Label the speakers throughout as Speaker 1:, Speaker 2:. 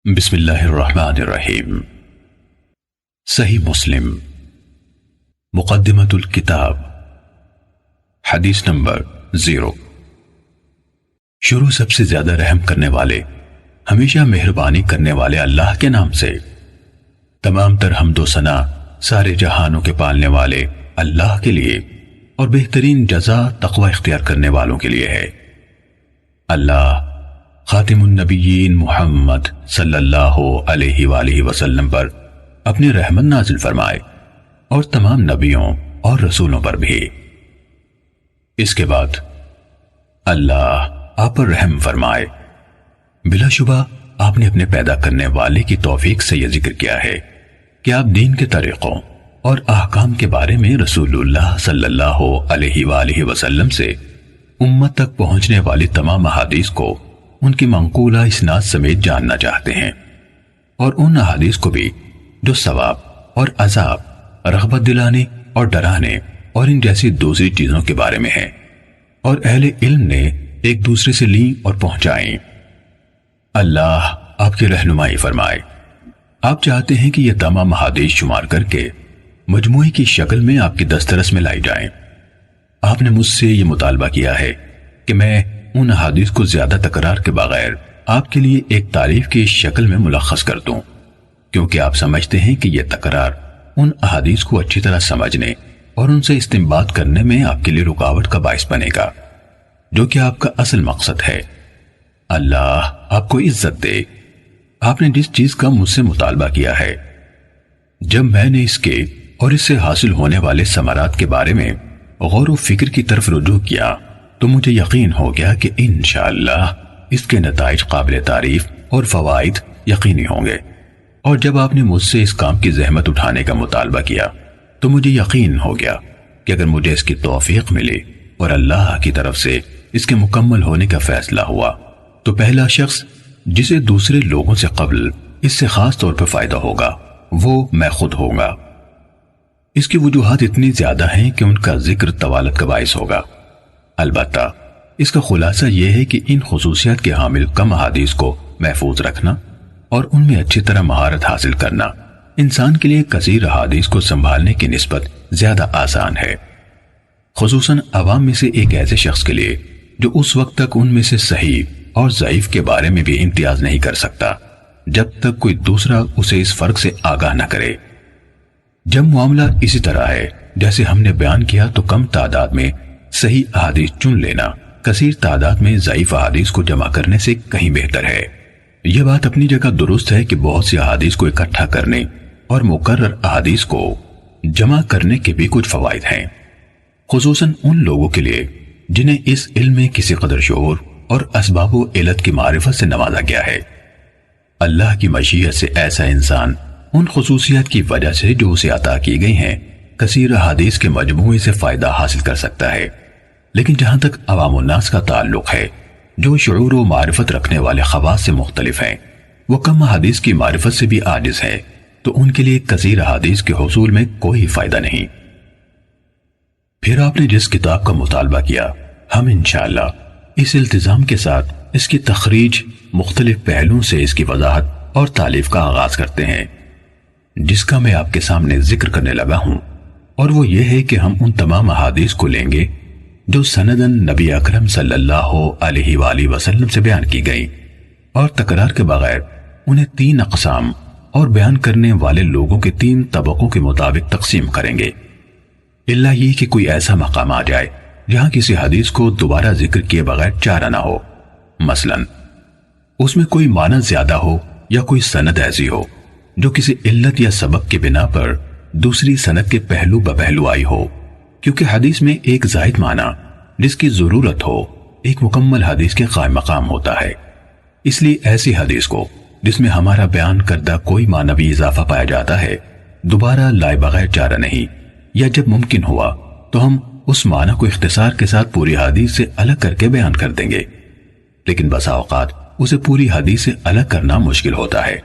Speaker 1: بسم اللہ الرحمن الرحیم۔ صحیح مسلم مقدمۃ الکتاب، حدیث نمبر 0۔ شروع سب سے زیادہ رحم کرنے والے، ہمیشہ مہربانی کرنے والے اللہ کے نام سے۔ تمام تر حمد و ثنا سارے جہانوں کے پالنے والے اللہ کے لیے اور بہترین جزا تقوی اختیار کرنے والوں کے لیے ہے۔ اللہ خاتم النبیین محمد صلی اللہ علیہ وآلہ وسلم پر اپنی رحمت نازل فرمائے اور تمام نبیوں اور رسولوں پر بھی۔ اس کے بعد اللہ آپ پر رحم فرمائے۔ بلا شبہ آپ نے اپنے پیدا کرنے والے کی توفیق سے یہ ذکر کیا ہے کہ آپ دین کے طریقوں اور احکام کے بارے میں رسول اللہ صلی اللہ علیہ وآلہ وسلم سے امت تک پہنچنے والی تمام احادیث کو ان کی منقولہ اسناد سمیت جاننا چاہتے ہیں، اور ان احادیث کو بھی جو ثواب اور عذاب، رغبت دلانے اور ڈرانے اور ان جیسی دوسری چیزوں کے بارے میں ہیں، اور اہل علم نے ایک دوسرے سے لیں اور پہنچائیں۔ اللہ آپ کی رہنمائی فرمائے۔ آپ چاہتے ہیں کہ یہ تمام احادیث شمار کر کے مجموعی کی شکل میں آپ کی دسترس میں لائی جائیں۔ آپ نے مجھ سے یہ مطالبہ کیا ہے کہ میں ان احادیث کو زیادہ تکرار کے بغیر آپ کے لیے ایک تعریف کی شکل میں ملخص کر دوں، کیونکہ آپ سمجھتے ہیں کہ یہ تکرار ان احادیث کو اچھی طرح سمجھنے اور ان سے استنباط کرنے میں آپ کے لیے رکاوٹ کا باعث بنے گا، جو کہ آپ کا اصل مقصد ہے۔ اللہ آپ کو عزت دے۔ آپ نے جس چیز کا مجھ سے مطالبہ کیا ہے، جب میں نے اس کے اور اس سے حاصل ہونے والے ثمرات کے بارے میں غور و فکر کی طرف رجوع کیا تو مجھے یقین ہو گیا کہ انشاءاللہ اس کے نتائج قابل تعریف اور فوائد یقینی ہوں گے۔ اور جب آپ نے مجھ سے اس کام کی زحمت اٹھانے کا مطالبہ کیا تو مجھے یقین ہو گیا کہ اگر مجھے اس کی توفیق ملے اور اللہ کی طرف سے اس کے مکمل ہونے کا فیصلہ ہوا تو پہلا شخص جسے دوسرے لوگوں سے قبل اس سے خاص طور پر فائدہ ہوگا وہ میں خود ہوں گا۔ اس کی وجوہات اتنی زیادہ ہیں کہ ان کا ذکر طوالت کا باعث ہوگا۔ البتہ اس کا خلاصہ یہ ہے کہ ان خصوصیات کے حامل کم احادیث کو محفوظ رکھنا اور ان میں اچھی طرح مہارت حاصل کرنا انسان کے لیے کثیر احادیث کو سنبھالنے کی نسبت زیادہ آسان ہے، خصوصاً عوام میں سے ایک ایسے شخص کے لیے جو اس وقت تک ان میں سے صحیح اور ضعیف کے بارے میں بھی امتیاز نہیں کر سکتا جب تک کوئی دوسرا اسے اس فرق سے آگاہ نہ کرے۔ جب معاملہ اسی طرح ہے جیسے ہم نے بیان کیا تو کم تعداد میں صحیح احادیث چن لینا کثیر تعداد میں ضعیف احادیث کو جمع کرنے سے کہیں بہتر ہے۔ یہ بات اپنی جگہ درست ہے کہ بہت سی احادیث کو اکٹھا کرنے اور مکرر احادیث کو جمع کرنے کے بھی کچھ فوائد ہیں، خصوصاً ان لوگوں کے لیے جنہیں اس علم میں کسی قدر شعور اور اسباب و علت کی معرفت سے نوازا گیا ہے۔ اللہ کی مشیت سے ایسا انسان ان خصوصیات کی وجہ سے جو اسے عطا کی گئی ہیں کثیر احادیث کے مجموعے سے فائدہ حاصل کر سکتا ہے، لیکن جہاں تک عوام الناس کا تعلق ہے جو شعور و معرفت رکھنے والے خواص سے مختلف ہیں، وہ کم احادیث کی معرفت سے بھی عاجز ہیں، تو ان کے لیے کثیر احادیث کے حصول میں کوئی فائدہ نہیں۔ پھر آپ نے جس کتاب کا مطالبہ کیا، ہم انشاءاللہ اس التزام کے ساتھ اس کی تخریج مختلف پہلوؤں سے اس کی وضاحت اور تالیف کا آغاز کرتے ہیں، جس کا میں آپ کے سامنے ذکر کرنے لگا ہوں، اور وہ یہ ہے کہ ہم ان تمام احادیث کو لیں گے جو سنداً نبی اکرم صلی اللہ علیہ وآلہ وسلم سے بیان کی گئی، اور تکرار کے بغیر انہیں 3 اقسام اور بیان کرنے والے لوگوں کے 3 طبقوں کے مطابق تقسیم کریں گے، الا یہ کہ کوئی ایسا مقام آ جائے جہاں کسی حدیث کو دوبارہ ذکر کیے بغیر چارہ نہ ہو، مثلا اس میں کوئی معنی زیادہ ہو یا کوئی سند ایسی ہو جو کسی علت یا سبب کی بنا پر دوسری سند کے پہلو بپہلو آئی ہو، کیونکہ حدیث میں ایک زائد معنی جس کی ضرورت ہو ایک مکمل حدیث کے قائم مقام ہوتا ہے۔ اس لیے ایسی حدیث کو جس میں ہمارا بیان کردہ کوئی معنوی اضافہ پایا جاتا ہے دوبارہ لائے بغیر چارہ نہیں، یا جب ممکن ہوا تو ہم اس معنی کو اختصار کے ساتھ پوری حدیث سے الگ کر کے بیان کر دیں گے، لیکن بسا اوقات اسے پوری حدیث سے الگ کرنا مشکل ہوتا ہے،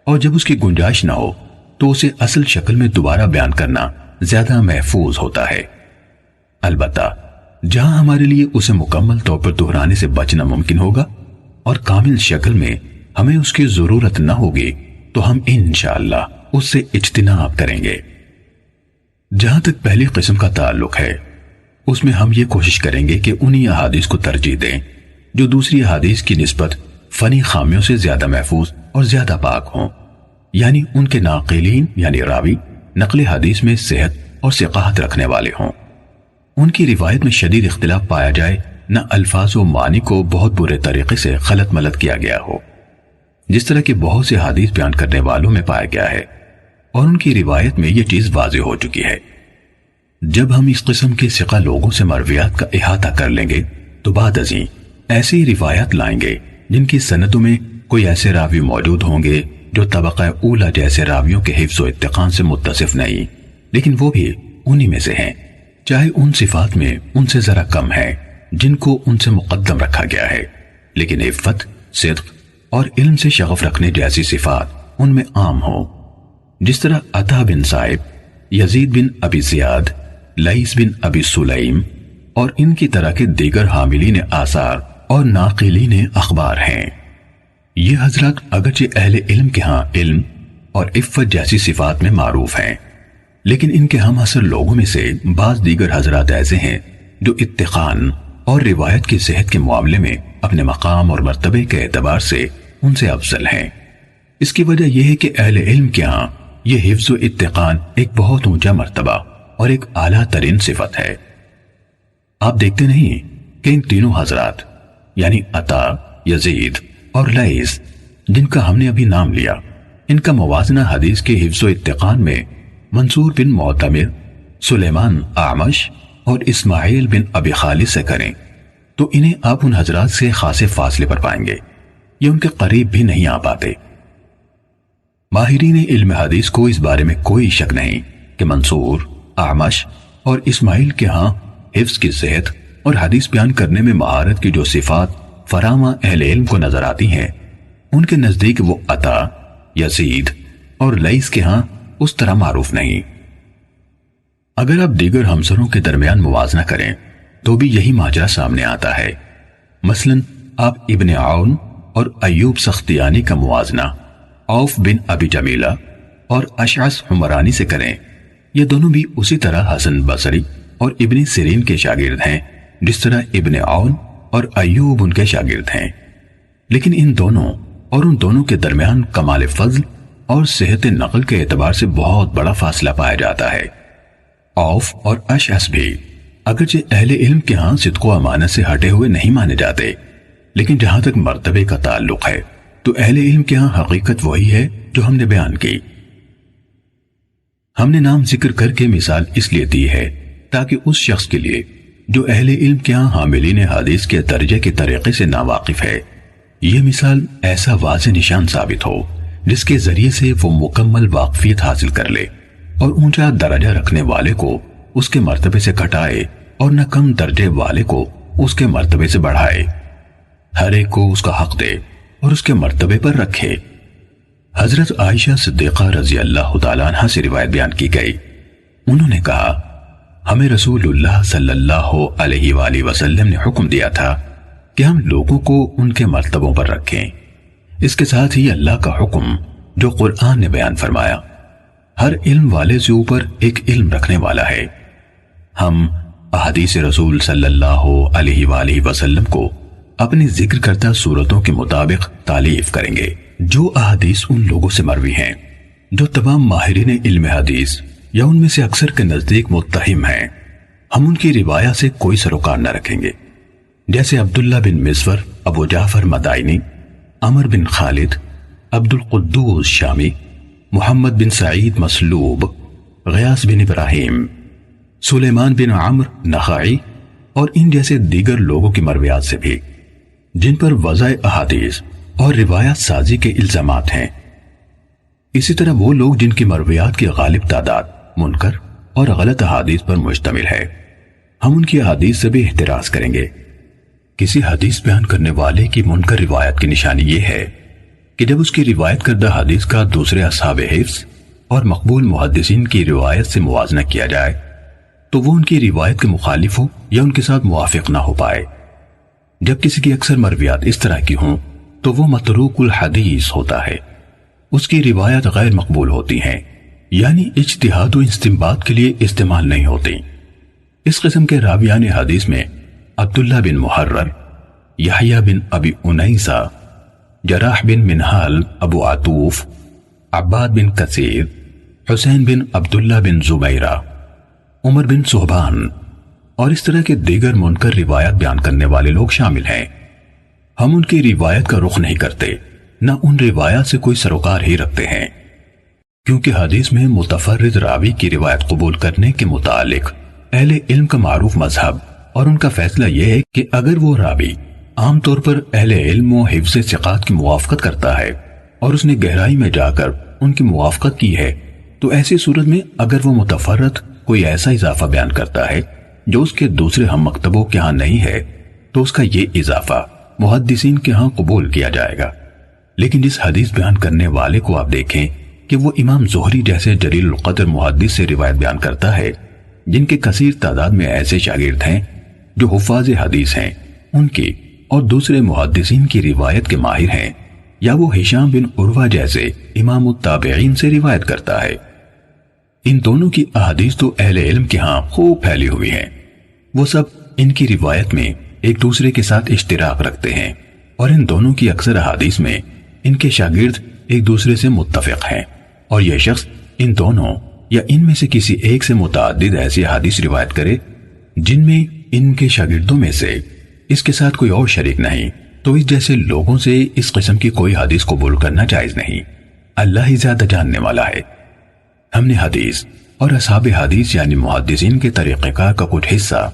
Speaker 1: اور جب اس کی گنجائش نہ ہو تو اسے اصل شکل میں دوبارہ بیان کرنا زیادہ محفوظ ہوتا ہے۔ البتہ جہاں ہمارے لیے اسے مکمل طور پر دہرانے سے بچنا ممکن ہوگا اور کامل شکل میں ہمیں اس کی ضرورت نہ ہوگی تو ہم انشاءاللہ اس سے اجتناب کریں گے۔ جہاں تک پہلی قسم کا تعلق ہے اس میں ہم یہ کوشش کریں گے کہ انہی احادیث کو ترجیح دیں جو دوسری احادیث کی نسبت فنی خامیوں سے زیادہ محفوظ اور زیادہ پاک ہوں، یعنی ان کے ناقلین یعنی راوی نقل حدیث میں صحت اور ثقاہت رکھنے والے ہوں، ان کی روایت میں شدید اختلاف پایا جائے، نہ الفاظ و معنی کو بہت برے طریقے سے غلط ملت کیا گیا ہو جس طرح کے بہت سے حدیث بیان کرنے والوں میں پایا گیا ہے، اور ان کی روایت میں یہ چیز واضح ہو چکی ہے۔ جب ہم اس قسم کے ثقہ لوگوں سے مرویات کا احاطہ کر لیں گے تو بعد ازیں ایسی روایات لائیں گے جن کی سندوں میں کوئی ایسے راوی موجود ہوں گے جو طبقہ اولا جیسے راویوں کے حفظ و اتقان سے متصف نہیں، لیکن وہ بھی انہی میں سے ہیں، چاہے ان صفات میں ان سے ذرا کم ہے جن کو ان سے مقدم رکھا گیا ہے، لیکن عفت، صدق اور علم سے شغف رکھنے جیسی صفات ان میں عام ہوں، جس طرح عطا بن صائب، یزید بن ابی زیاد، لیث بن ابی سلیم اور ان کی طرح کے دیگر حاملین آثار اور ناقلین اخبار ہیں۔ یہ حضرات اگرچہ اہل علم کے ہاں علم اور عفت جیسی صفات میں معروف ہیں، لیکن ان کے ہم عصر لوگوں میں سے بعض دیگر حضرات ایسے ہیں جو اتقان اور روایت کی صحت کے معاملے میں اپنے مقام اور مرتبے کے اعتبار سے ان سے افضل ہیں۔ اس کی وجہ یہ ہے کہ اہل علم کے ہاں یہ حفظ و اتقان ایک بہت اونچا مرتبہ اور ایک اعلیٰ ترین صفت ہے۔ آپ دیکھتے نہیں کہ ان تینوں حضرات یعنی عطا، یزید اور لیث جن کا ہم نے ابھی نام لیا، ان کا موازنہ حدیث کے حفظ و اتقان میں منصور بن معتمر، سلیمان اعمش اور اسماعیل بن ابی خالد سے کریں تو انہیں آپ ان حضرات سے خاصے فاصلے پر پائیں گے، یہ ان کے قریب بھی نہیں آ پاتے۔ ماہرین علم حدیث کو اس بارے میں کوئی شک نہیں کہ منصور، اعمش اور اسماعیل کے ہاں حفظ کی صحت اور حدیث بیان کرنے میں مہارت کی جو صفات فراواں اہل علم کو نظر آتی ہیں، ان کے نزدیک وہ عطا، یزید اور لیث کے ہاں اس طرح معروف نہیں۔ اگر آپ دیگر ہمسروں کے درمیان موازنہ کریں تو بھی یہی ماجرا سامنے آتا ہے۔ مثلا آپ ابن عون اور ایوب سختیانی کا موازنہ عوف بن ابی جمیلہ اور اشعث حمرانی سے کریں، یہ دونوں بھی اسی طرح حسن بصری اور ابن سیرین کے شاگرد ہیں جس طرح ابن عون اور ایوب ان کے شاگرد ہیں، لیکن ان دونوں اور ان دونوں کے درمیان کمال فضل اور صحت نقل کے اعتبار سے بہت بڑا فاصلہ پایا جاتا ہے۔ عوف اور اشعث بھی اگرچہ اہل علم کے ہاں صدق و امانت سے ہٹے ہوئے نہیں مانے جاتے، لیکن جہاں تک مرتبے کا تعلق ہے تو اہل علم کے ہاں حقیقت وہی ہے جو ہم نے بیان کی۔ ہم نے نام ذکر کر کے مثال اس لیے دی ہے تاکہ اس شخص کے لیے جو اہل علم کے ہاں حاملین حدیث کے درجے کے طریقے سے ناواقف ہے، یہ مثال ایسا واضح نشان ثابت ہو جس کے ذریعے سے وہ مکمل واقفیت حاصل کر لے اور اونچا درجہ رکھنے والے کو اس کے مرتبے سے گھٹائے اور نہ کم درجے والے کو اس کے مرتبے سے بڑھائے، ہر ایک کو اس کا حق دے اور اس کے مرتبے پر رکھے۔ حضرت عائشہ صدیقہ رضی اللہ تعالیٰ عنہ سے روایت بیان کی گئی، انہوں نے کہا ہمیں رسول اللہ صلی اللہ علیہ وآلہ وسلم نے حکم دیا تھا کہ ہم لوگوں کو ان کے مرتبوں پر رکھیں۔ اس کے ساتھ ہی اللہ کا حکم جو قرآن نے بیان فرمایا، ہر علم والے سے اوپر ایک علم رکھنے والا ہے۔ ہم احادیث رسول صلی اللہ علیہ وآلہ وسلم کو اپنی ذکر کردہ صورتوں کے مطابق تالیف کریں گے۔ جو احادیث ان لوگوں سے مروی ہیں جو تمام ماہرین علم حدیث یا ان میں سے اکثر کے نزدیک متہم ہیں، ہم ان کی روایت سے کوئی سروکار نہ رکھیں گے، جیسے عبداللہ بن مسور، ابو جعفر مدائنی، عمر بن خالد، عبد القدوس شامی، محمد بن سعید مسلوب، غیاث بن ابراہیم، سلیمان بن عمرو نخعی اور ان جیسے دیگر لوگوں کی مرویات سے بھی جن پر وضع احادیث اور روایات سازی کے الزامات ہیں۔ اسی طرح وہ لوگ جن کی مرویات کی غالب تعداد منکر اور غلط احادیث پر مشتمل ہے، ہم ان کی احادیث سے بھی احتراز کریں گے۔ کسی حدیث بیان کرنے والے کی منکر روایت کی نشانی یہ ہے کہ جب اس کی روایت کردہ حدیث کا دوسرے اصحاب حفظ اور مقبول محدثین کی روایت سے موازنہ کیا جائے تو وہ ان کی روایت کے مخالف ہو یا ان کے ساتھ موافق نہ ہو پائے۔ جب کسی کی اکثر مرویات اس طرح کی ہوں تو وہ متروک الحدیث ہوتا ہے، اس کی روایت غیر مقبول ہوتی ہیں، یعنی اجتہاد و استنباط کے لیے استعمال نہیں ہوتی۔ اس قسم کے راویان حدیث میں عبداللہ بن محرر، یحییٰ بن ابی انیسہ، جراح بن منہال ابو عطوف، عباد بن کثیر، حسین بن عبداللہ بن زبیرہ، عمر بن صہبان اور اس طرح کے دیگر منکر روایت بیان کرنے والے لوگ شامل ہیں۔ ہم ان کی روایت کا رخ نہیں کرتے، نہ ان روایات سے کوئی سروکار ہی رکھتے ہیں، کیونکہ حدیث میں متفرد راوی کی روایت قبول کرنے کے متعلق اہل علم کا معروف مذہب اور ان کا فیصلہ یہ ہے کہ اگر وہ راوی عام طور پر اہل علم و حفظ ثقات کی موافقت کرتا ہے اور اس نے گہرائی میں جا کر ان کی موافقت کی ہے، تو ایسی صورت میں اگر وہ متفرد کوئی ایسا اضافہ بیان کرتا ہے جو اس کے دوسرے ہم مکتبوں کے ہاں نہیں ہے، تو اس کا یہ اضافہ محدثین کے ہاں قبول کیا جائے گا۔ لیکن جس حدیث بیان کرنے والے کو آپ دیکھیں کہ وہ امام زہری جیسے جلیل القدر محدث سے روایت بیان کرتا ہے، جن کے کثیر تعداد میں ایسے شاگرد ہیں جو حفاظ حدیث ہیں، ان کی اور دوسرے محدثین کی روایت کے ماہر ہیں، یا وہ ہشام بن عروہ جیسے امام التابعین سے روایت کرتا ہے، ان دونوں کی احادیث تو اہل علم کے ہاں خوب پھیلی ہوئی ہیں، وہ سب ان کی روایت میں ایک دوسرے کے ساتھ اشتراک رکھتے ہیں، اور ان دونوں کی اکثر احادیث میں ان کے شاگرد ایک دوسرے سے متفق ہیں، اور یہ شخص ان دونوں یا ان میں سے کسی ایک سے متعدد ایسی حدیث روایت کرے جن میں ان کے شاگردوں میں سے اس کے ساتھ کوئی اور شریک نہیں، تو اس جیسے لوگوں سے اس قسم کی کوئی حدیث قبول کرنا جائز نہیں۔ اللہ ہی زیادہ جاننے والا ہے۔ ہم نے حدیث اور اصحاب حدیث یعنی محدثین کے طریقہ کار کا کچھ حصہ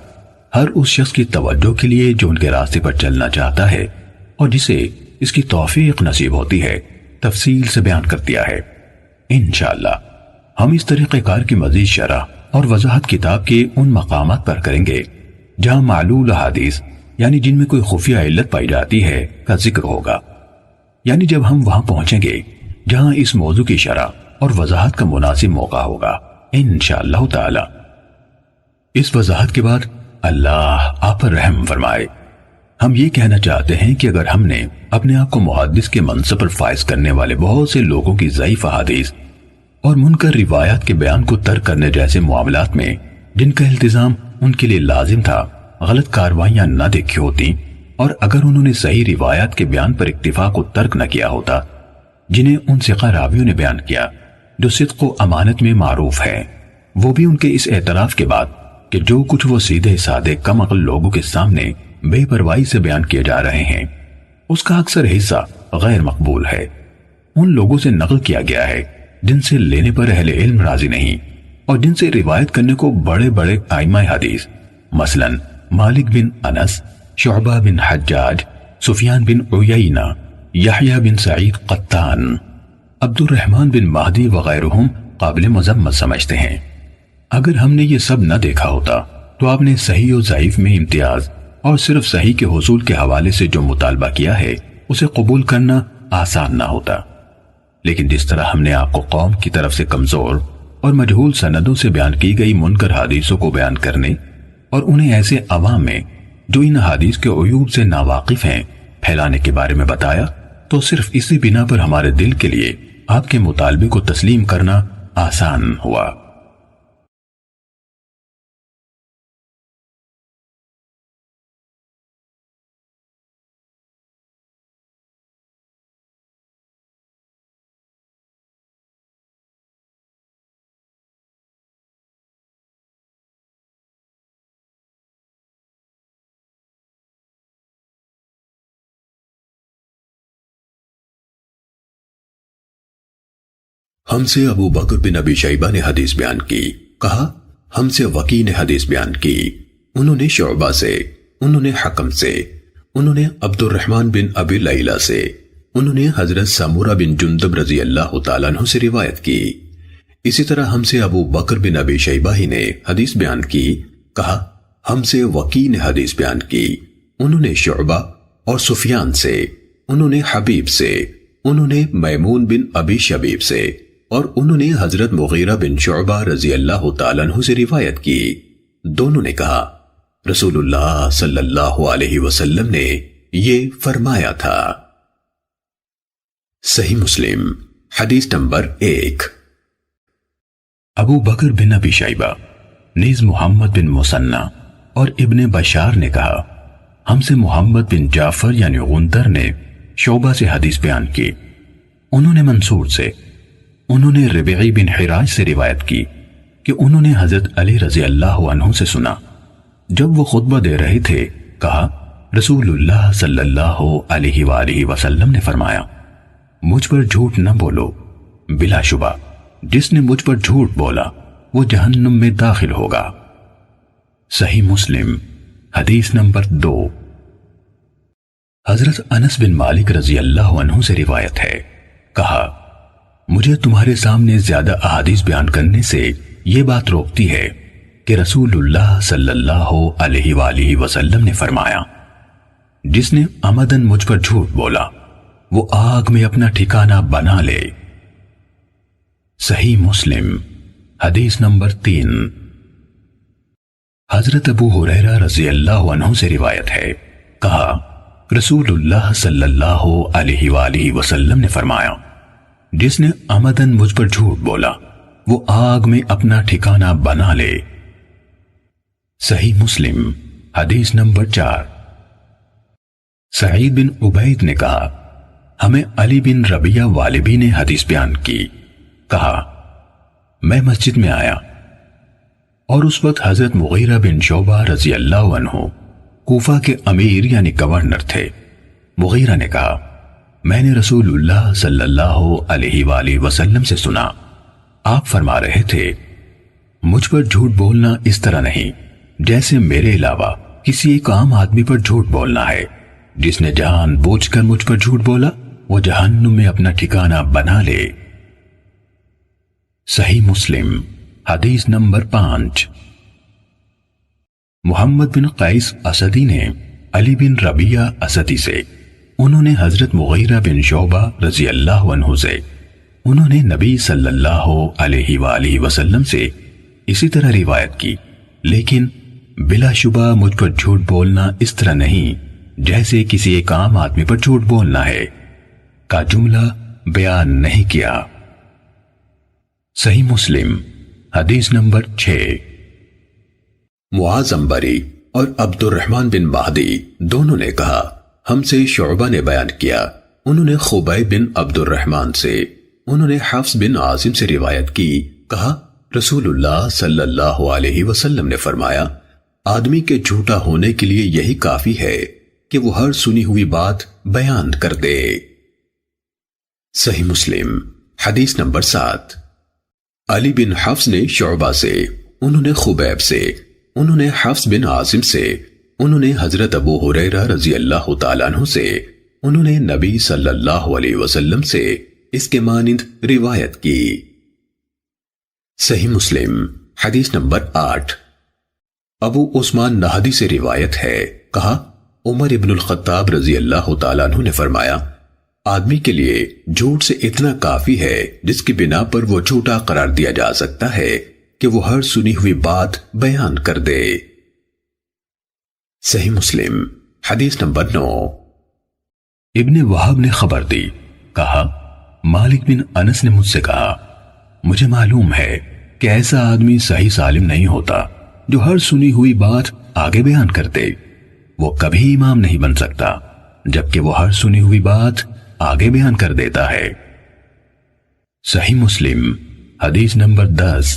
Speaker 1: ہر اس شخص کی توجہ کے لیے جو ان کے راستے پر چلنا چاہتا ہے اور جسے اس کی توفیق نصیب ہوتی ہے تفصیل سے بیان کر دیا ہے۔ انشاءاللہ ہم اس طریقہ کار کی مزید شرح اور وضاحت کتاب کے ان مقامات پر کریں گے جہاں معلول حدیث یعنی جن میں کوئی خفیہ علت پائی جاتی ہے کا ذکر ہوگا، یعنی جب ہم وہاں پہنچیں گے جہاں اس موضوع کی شرح اور وضاحت کا مناسب موقع ہوگا انشاءاللہ تعالی۔ اس وضاحت کے بعد اللہ آپ پر رحم فرمائے۔ ہم یہ کہنا چاہتے ہیں کہ اگر ہم نے اپنے آپ کو محدث کے منصب پر فائز کرنے والے بہت سے لوگوں کی ضعیف احادیث اور منکر روایات کے بیان کو ترک کرنے جیسے معاملات میں جن کا التزام ان کے لیے لازم تھا غلط کاروائیاں نہ دیکھی ہوتی، اور اگر انہوں نے صحیح روایات کے بیان پر اکتفا کو ترک نہ کیا ہوتا جنہیں ان ثقہ راویوں نے بیان کیا جو صدق و امانت میں معروف ہے، وہ بھی ان کے اس اعتراف کے بعد کہ جو کچھ وہ سیدھے سادے کم عقل لوگوں کے سامنے بے پرواہی سے بیان کیے جا رہے ہیں اس کا اکثر حصہ غیر مقبول ہے، ان لوگوں سے نقل کیا گیا ہے جن سے لینے پر اہل علم راضی نہیں اور جن سے روایت کرنے کو بڑے بڑے ائمہ حدیث مثلا مالک بن انس، شعبہ بن حجاج، سفیان بن عیینہ، یحییٰ بن سعید قطان، عبد الرحمن بن مہدی وغیرہم قابل مذمت سمجھتے ہیں۔ اگر ہم نے یہ سب نہ دیکھا ہوتا تو آپ نے صحیح و ضعیف میں امتیاز اور صرف صحیح کے حصول کے حوالے سے جو مطالبہ کیا ہے اسے قبول کرنا آسان نہ ہوتا، لیکن جس طرح ہم نے آپ کو قوم کی طرف سے کمزور اور مجہول سندوں سے بیان کی گئی منکر حدیثوں کو بیان کرنے اور انہیں ایسے عوام میں جو ان حدیث کے عیوب سے ناواقف ہیں پھیلانے کے بارے میں بتایا، تو صرف اسی بنا پر ہمارے دل کے لیے آپ کے مطالبے کو تسلیم کرنا آسان ہوا۔ ہم سے ابو بکر بن ابی شیبہ نے حدیث بیان کی، کہا ہم سے وکی نے حدیث بیان کی، انہوں نے شعبہ سے، انہوں نے حکم سے، انہوں نے عبد الرحمن بن ابی لیلہ سے، انہوں نے حضرت سمورہ بن جندب رضی اللہ تعالیٰ عنہ سے روایت کی۔ اسی طرح ہم سے ابو بکر بن ابی شیبہ ہی نے حدیث بیان کی، کہا ہم سے وکی نے حدیث بیان کی، انہوں نے شعبہ اور سفیان سے، انہوں نے حبیب سے، انہوں نے میمون بن ابی شبیب سے، اور انہوں نے حضرت مغیرہ بن شعبہ رضی اللہ تعالیٰ عنہ سے روایت کی۔ دونوں نے کہا رسول اللہ صلی اللہ علیہ وسلم نے یہ فرمایا تھا۔
Speaker 2: صحیح مسلم حدیث نمبر 1۔
Speaker 1: ابو بکر بن ابی شیبہ نیز محمد بن مثنی اور ابن بشار نے کہا، ہم سے محمد بن جعفر یعنی غندر نے شعبہ سے حدیث بیان کی، انہوں نے منصور سے، انہوں نے ربعی بن حراج سے روایت کی کہ انہوں نے حضرت علی رضی اللہ عنہ سے سنا، جب وہ خطبہ دے رہے تھے کہا، رسول اللہ صلی اللہ علیہ وآلہ وسلم نے فرمایا، مجھ پر جھوٹ نہ بولو، بلا شبہ جس نے مجھ پر جھوٹ بولا وہ جہنم میں داخل ہوگا۔ صحیح مسلم حدیث نمبر 2۔ حضرت انس بن مالک رضی اللہ عنہ سے روایت ہے، کہا، مجھے تمہارے سامنے زیادہ احادیث بیان کرنے سے یہ بات روکتی ہے کہ رسول اللہ صلی اللہ علیہ وآلہ وسلم نے فرمایا، جس نے عمدن مجھ پر جھوٹ بولا وہ آگ میں اپنا ٹھکانہ بنا لے۔ صحیح مسلم حدیث نمبر 3۔ حضرت ابو ہریرہ رضی اللہ عنہ سے روایت ہے، کہا، رسول اللہ صلی اللہ علیہ وآلہ وسلم نے فرمایا، جس نے عمدن مجھ پر جھوٹ بولا وہ آگ میں اپنا ٹھکانہ بنا لے۔ صحیح مسلم حدیث نمبر 4۔ سعید بن عبید نے کہا، ہمیں علی بن ربیہ والبی نے حدیث بیان کی، کہا، میں مسجد میں آیا اور اس وقت حضرت مغیرہ بن شعبہ رضی اللہ عنہ کوفہ کے امیر یعنی گورنر تھے۔ مغیرہ نے کہا، میں نے رسول اللہ صلی اللہ علیہ وآلہ وسلم سے سنا، آپ فرما رہے تھے، مجھ پر جھوٹ بولنا اس طرح نہیں جیسے میرے علاوہ کسی ایک عام آدمی پر جھوٹ بولنا ہے، جس نے جان بوجھ کر مجھ پر جھوٹ بولا وہ جہنم میں اپنا ٹھکانہ بنا لے۔ صحیح مسلم حدیث نمبر 5۔ محمد بن قیس اسدی نے علی بن ربیہ اسدی سے، انہوں نے حضرت مغیرہ بن شعبہ رضی اللہ عنہ سے، انہوں نے نبی صلی اللہ علیہ وآلہ وسلم سے اسی طرح روایت کی، لیکن بلا شبہ مجھ پر جھوٹ بولنا اس طرح نہیں جیسے کسی ایک عام آدمی پر جھوٹ بولنا ہے کا جملہ بیان نہیں کیا۔ صحیح مسلم حدیث نمبر 6۔
Speaker 2: معاذ عنبری اور عبد الرحمن بن مہدی دونوں نے کہا، ہم سے شعبہ نے بیان کیا، انہوں نے خبیب بن عبد الرحمن سے، انہوں نے حفص بن عاصم سے روایت کی، کہا، رسول اللہ صلی اللہ علیہ وسلم نے فرمایا، آدمی کے جھوٹا ہونے کے لیے یہی کافی ہے کہ وہ ہر سنی ہوئی بات بیان کر دے۔ صحیح مسلم حدیث نمبر 7۔ علی بن حفص نے شعبہ سے، انہوں نے خبیب سے، انہوں نے حفص بن عاصم سے، انہوں نے حضرت ابو ہریرہ رضی اللہ تعالیٰ عنہ سے، انہوں نے نبی صلی اللہ علیہ وسلم سے اس کے مانند روایت کی۔ صحیح مسلم حدیث نمبر 8۔ ابو عثمان نہدی سے روایت ہے، کہا، عمر ابن الخطاب رضی اللہ تعالیٰ عنہ نے فرمایا، آدمی کے لیے جھوٹ سے اتنا کافی ہے جس کی بنا پر وہ جھوٹا قرار دیا جا سکتا ہے کہ وہ ہر سنی ہوئی بات بیان کر دے۔ صحیح مسلم حدیث نمبر 9۔
Speaker 1: ابن وہب نے خبر دی، کہا، مالک بن انس نے مجھ سے کہا، مجھے معلوم ہے کہ ایسا آدمی صحیح سالم نہیں ہوتا جو ہر سنی ہوئی بات آگے بیان کر دے، وہ کبھی امام نہیں بن سکتا جبکہ وہ ہر سنی ہوئی بات آگے بیان کر دیتا ہے۔ صحیح مسلم حدیث نمبر 10۔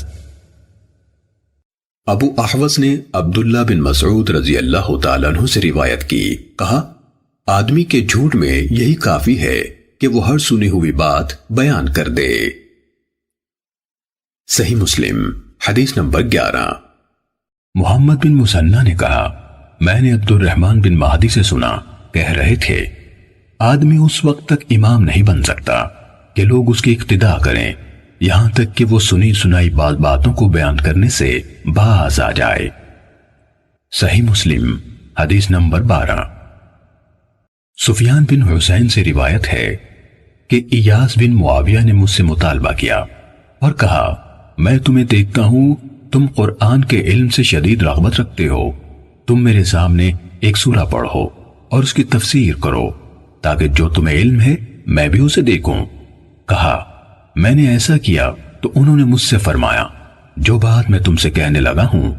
Speaker 2: ابو احوص نے عبداللہ بن مسعود رضی اللہ تعالیٰ عنہ سے روایت کی، کہا، آدمی کے جھوٹ میں یہی کافی ہے کہ وہ ہر سنی ہوئی بات بیان کر دے۔ صحیح مسلم حدیث نمبر 11۔
Speaker 1: محمد بن مثنی نے کہا، میں نے عبد الرحمن بن مہدی سے سنا، کہہ رہے تھے، آدمی اس وقت تک امام نہیں بن سکتا کہ لوگ اس کی اقتداء کریں یہاں تک کہ وہ سنی سنائی باتوں کو بیان کرنے سے باز آ جائے۔ صحیح مسلم حدیث نمبر 12۔ سفیان بن حسین سے روایت ہے کہ ایاس بن معاویہ نے مجھ سے مطالبہ کیا اور کہا، میں تمہیں دیکھتا ہوں تم قرآن کے علم سے شدید رغبت رکھتے ہو، تم میرے سامنے ایک سورہ پڑھو اور اس کی تفسیر کرو تاکہ جو تمہیں علم ہے میں بھی اسے دیکھوں؟ کہا میں نے ایسا کیا تو انہوں نے مجھ سے فرمایا جو بات میں تم سے کہنے لگا ہوں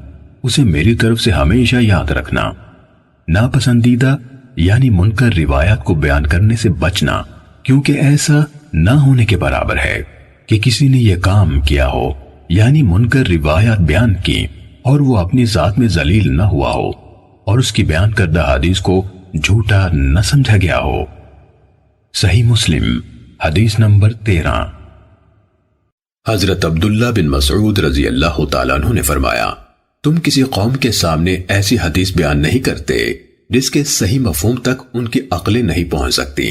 Speaker 1: اسے میری طرف سے ہمیشہ یاد رکھنا، ناپسندیدہ یعنی منکر روایات کو بیان کرنے سے بچنا، کیونکہ ایسا نہ ہونے کے برابر ہے کہ کسی نے یہ کام کیا ہو یعنی منکر روایات بیان کی اور وہ اپنی ذات میں ذلیل نہ ہوا ہو اور اس کی بیان کردہ حدیث کو جھوٹا نہ سمجھا گیا ہو۔ صحیح مسلم حدیث نمبر 13۔
Speaker 2: حضرت عبداللہ بن مسعود رضی اللہ تعالیٰ عنہ نے فرمایا تم کسی قوم کے سامنے ایسی حدیث بیان نہیں کرتے جس کے صحیح مفہوم تک ان کی عقلیں نہیں پہنچ سکتی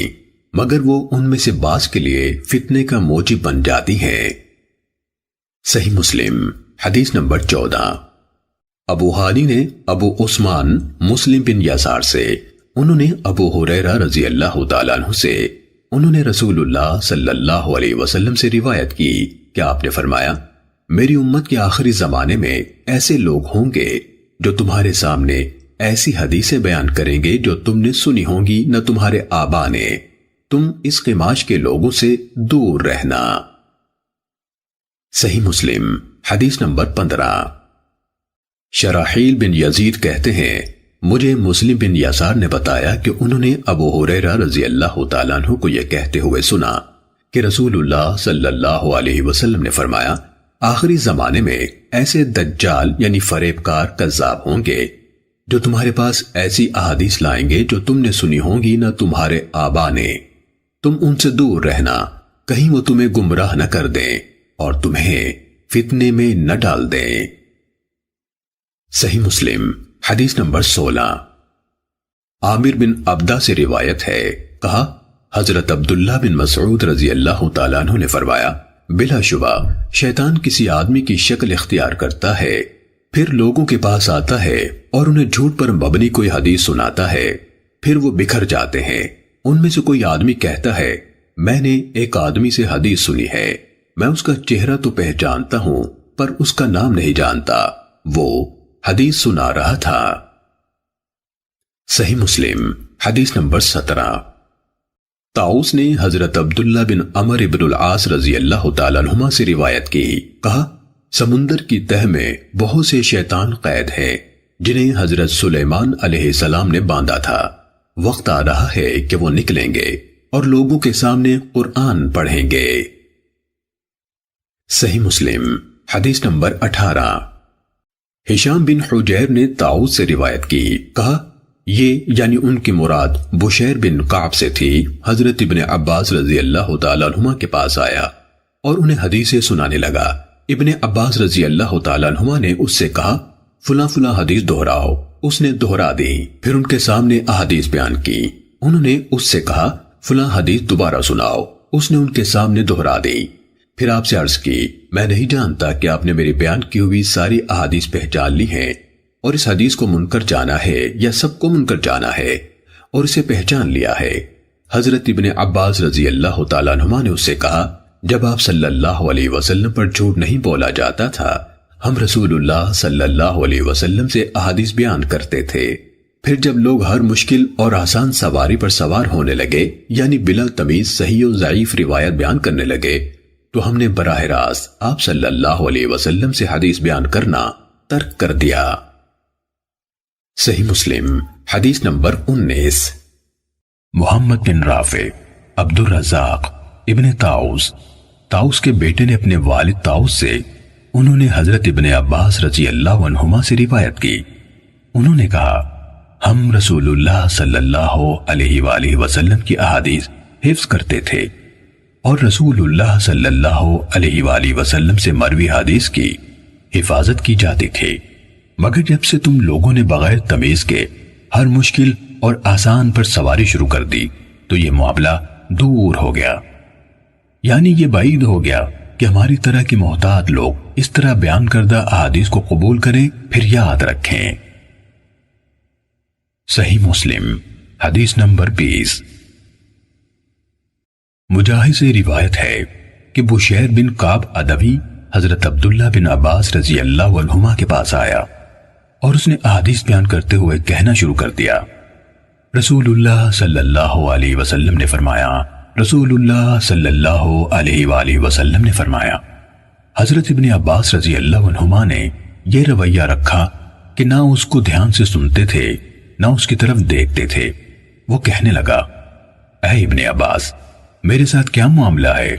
Speaker 2: مگر وہ ان میں سے بعض کے لیے فتنے کا موجب بن جاتی ہیں۔ صحیح مسلم حدیث نمبر 14۔ ابو حانی نے ابو عثمان مسلم بن یسار سے، انہوں نے ابو ہریرہ رضی اللہ تعالیٰ عنہ سے، انہوں نے رسول اللہ صلی اللہ علیہ وسلم سے روایت کی کہ آپ نے فرمایا میری امت کے آخری زمانے میں ایسے لوگ ہوں گے جو تمہارے سامنے ایسی حدیثیں بیان کریں گے جو تم نے سنی ہوں گی نہ تمہارے آبا نے، تم اس قماش کے لوگوں سے دور رہنا۔ صحیح مسلم حدیث نمبر 15۔ شراحیل بن یزید کہتے ہیں مجھے مسلم بن یسار نے بتایا کہ انہوں نے ابو ہریرہ رضی اللہ تعالیٰ عنہ کو یہ کہتے ہوئے سنا کہ رسول اللہ صلی اللہ علیہ وسلم نے فرمایا آخری زمانے میں ایسے دجال یعنی فریب کار کذاب ہوں گے جو تمہارے پاس ایسی احادیث لائیں گے جو تم نے سنی ہوں گی نہ تمہارے آبا نے، تم ان سے دور رہنا کہیں وہ تمہیں گمراہ نہ کر دیں اور تمہیں فتنے میں نہ ڈال دیں۔ صحیح مسلم حدیث نمبر 16۔ عامر بن عبدہ سے روایت ہے، کہا حضرت عبداللہ بن مسعود رضی اللہ تعالیٰ عنہ نے فرمایا بلا شبہ شیطان کسی آدمی کی شکل اختیار کرتا ہے، پھر لوگوں کے پاس آتا ہے اور انہیں جھوٹ پر مبنی کوئی حدیث سناتا ہے، پھر وہ بکھر جاتے ہیں۔ ان میں سے کوئی آدمی کہتا ہے میں نے ایک آدمی سے حدیث سنی ہے، میں اس کا چہرہ تو پہچانتا ہوں پر اس کا نام نہیں جانتا، وہ حدیث سنا رہا تھا۔ صحیح مسلم حدیث نمبر 17۔ طاؤس نے حضرت عبداللہ بن عمر بن العاص رضی اللہ تعالیٰ عنہما سے روایت کی، کہا سمندر کی تہ میں بہت سے شیطان قید ہیں جنہیں حضرت سلیمان علیہ السلام نے باندھا تھا، وقت آ رہا ہے کہ وہ نکلیں گے اور لوگوں کے سامنے قرآن پڑھیں گے۔ صحیح مسلم حدیث نمبر 18۔ ہشام بن حجیر نے طاؤس سے روایت کی، کہا یہ یعنی ان کی مراد بشیر بن کعب سے تھی، حضرت ابن عباس رضی اللہ تعالیٰ عنہما کے پاس آیا اور انہیں حدیثیں سنانے لگا۔ ابن عباس رضی اللہ تعالیٰ عنہما نے اس سے کہا فلاں فلاں حدیث دہراؤ، اس نے دہرا دی، پھر ان کے سامنے احادیث بیان کی۔ انہوں نے اس سے کہا فلاں حدیث دوبارہ سناؤ، اس نے ان کے سامنے دہرا دی۔ پھر آپ سے عرض کی میں نہیں جانتا کہ آپ نے میری بیان کی ہوئی ساری احادیث پہچان لی ہیں اور اس حدیث کو منکر جانا ہے یا سب کو منکر جانا ہے اور اسے پہچان لیا ہے۔ حضرت ابن عباس رضی اللہ تعالیٰ عنہما نے اس سے کہا جب آپ صلی اللہ علیہ وسلم پر جھوٹ نہیں بولا جاتا تھا ہم رسول اللہ صلی اللہ علیہ وسلم سے احادیث بیان کرتے تھے، پھر جب لوگ ہر مشکل اور آسان سواری پر سوار ہونے لگے یعنی بلا تمیز صحیح و ضعیف روایت بیان کرنے لگے تو ہم نے براہ راست آپ صلی اللہ علیہ وسلم سے حدیث بیان کرنا ترک کر دیا۔ صحیح مسلم حدیث نمبر 19۔
Speaker 1: محمد بن رافع، عبد الرزاق ابن طاؤس کے بیٹے نے اپنے والد طاؤس سے، انہوں نے حضرت ابن عباس رضی اللہ عنہما سے روایت کی، انہوں نے کہا ہم رسول اللہ صلی اللہ علیہ وآلہ وسلم کی احادیث حفظ کرتے تھے اور رسول اللہ صلی اللہ علیہ وآلہ وسلم سے مروی حدیث کی حفاظت کی جاتی تھی، مگر جب سے تم لوگوں نے بغیر تمیز کے ہر مشکل اور آسان پر سواری شروع کر دی تو یہ معاملہ دور ہو گیا، یعنی یہ بعید ہو گیا کہ ہماری طرح کے محتاط لوگ اس طرح بیان کردہ احادیث کو قبول کریں پھر یاد رکھیں۔ صحیح مسلم حدیث نمبر 20۔ مجاہد سے روایت ہے کہ بشیر بن کعب ادوی حضرت عبداللہ بن عباس رضی اللہ عنہما کے پاس آیا اور اس نے احادیث بیان کرتے ہوئے کہنا شروع کر دیا، رسول اللہ صلی اللہ علیہ وسلم نے فرمایا رسول اللہ صلی اللہ علیہ وآلہ وسلم نے فرمایا، حضرت ابن عباس رضی اللہ عنہما نے یہ رویہ رکھا کہ نہ اس کو دھیان سے سنتے تھے نہ اس کی طرف دیکھتے تھے۔ وہ کہنے لگا، اے ابن عباس، میرے ساتھ کیا معاملہ ہے؟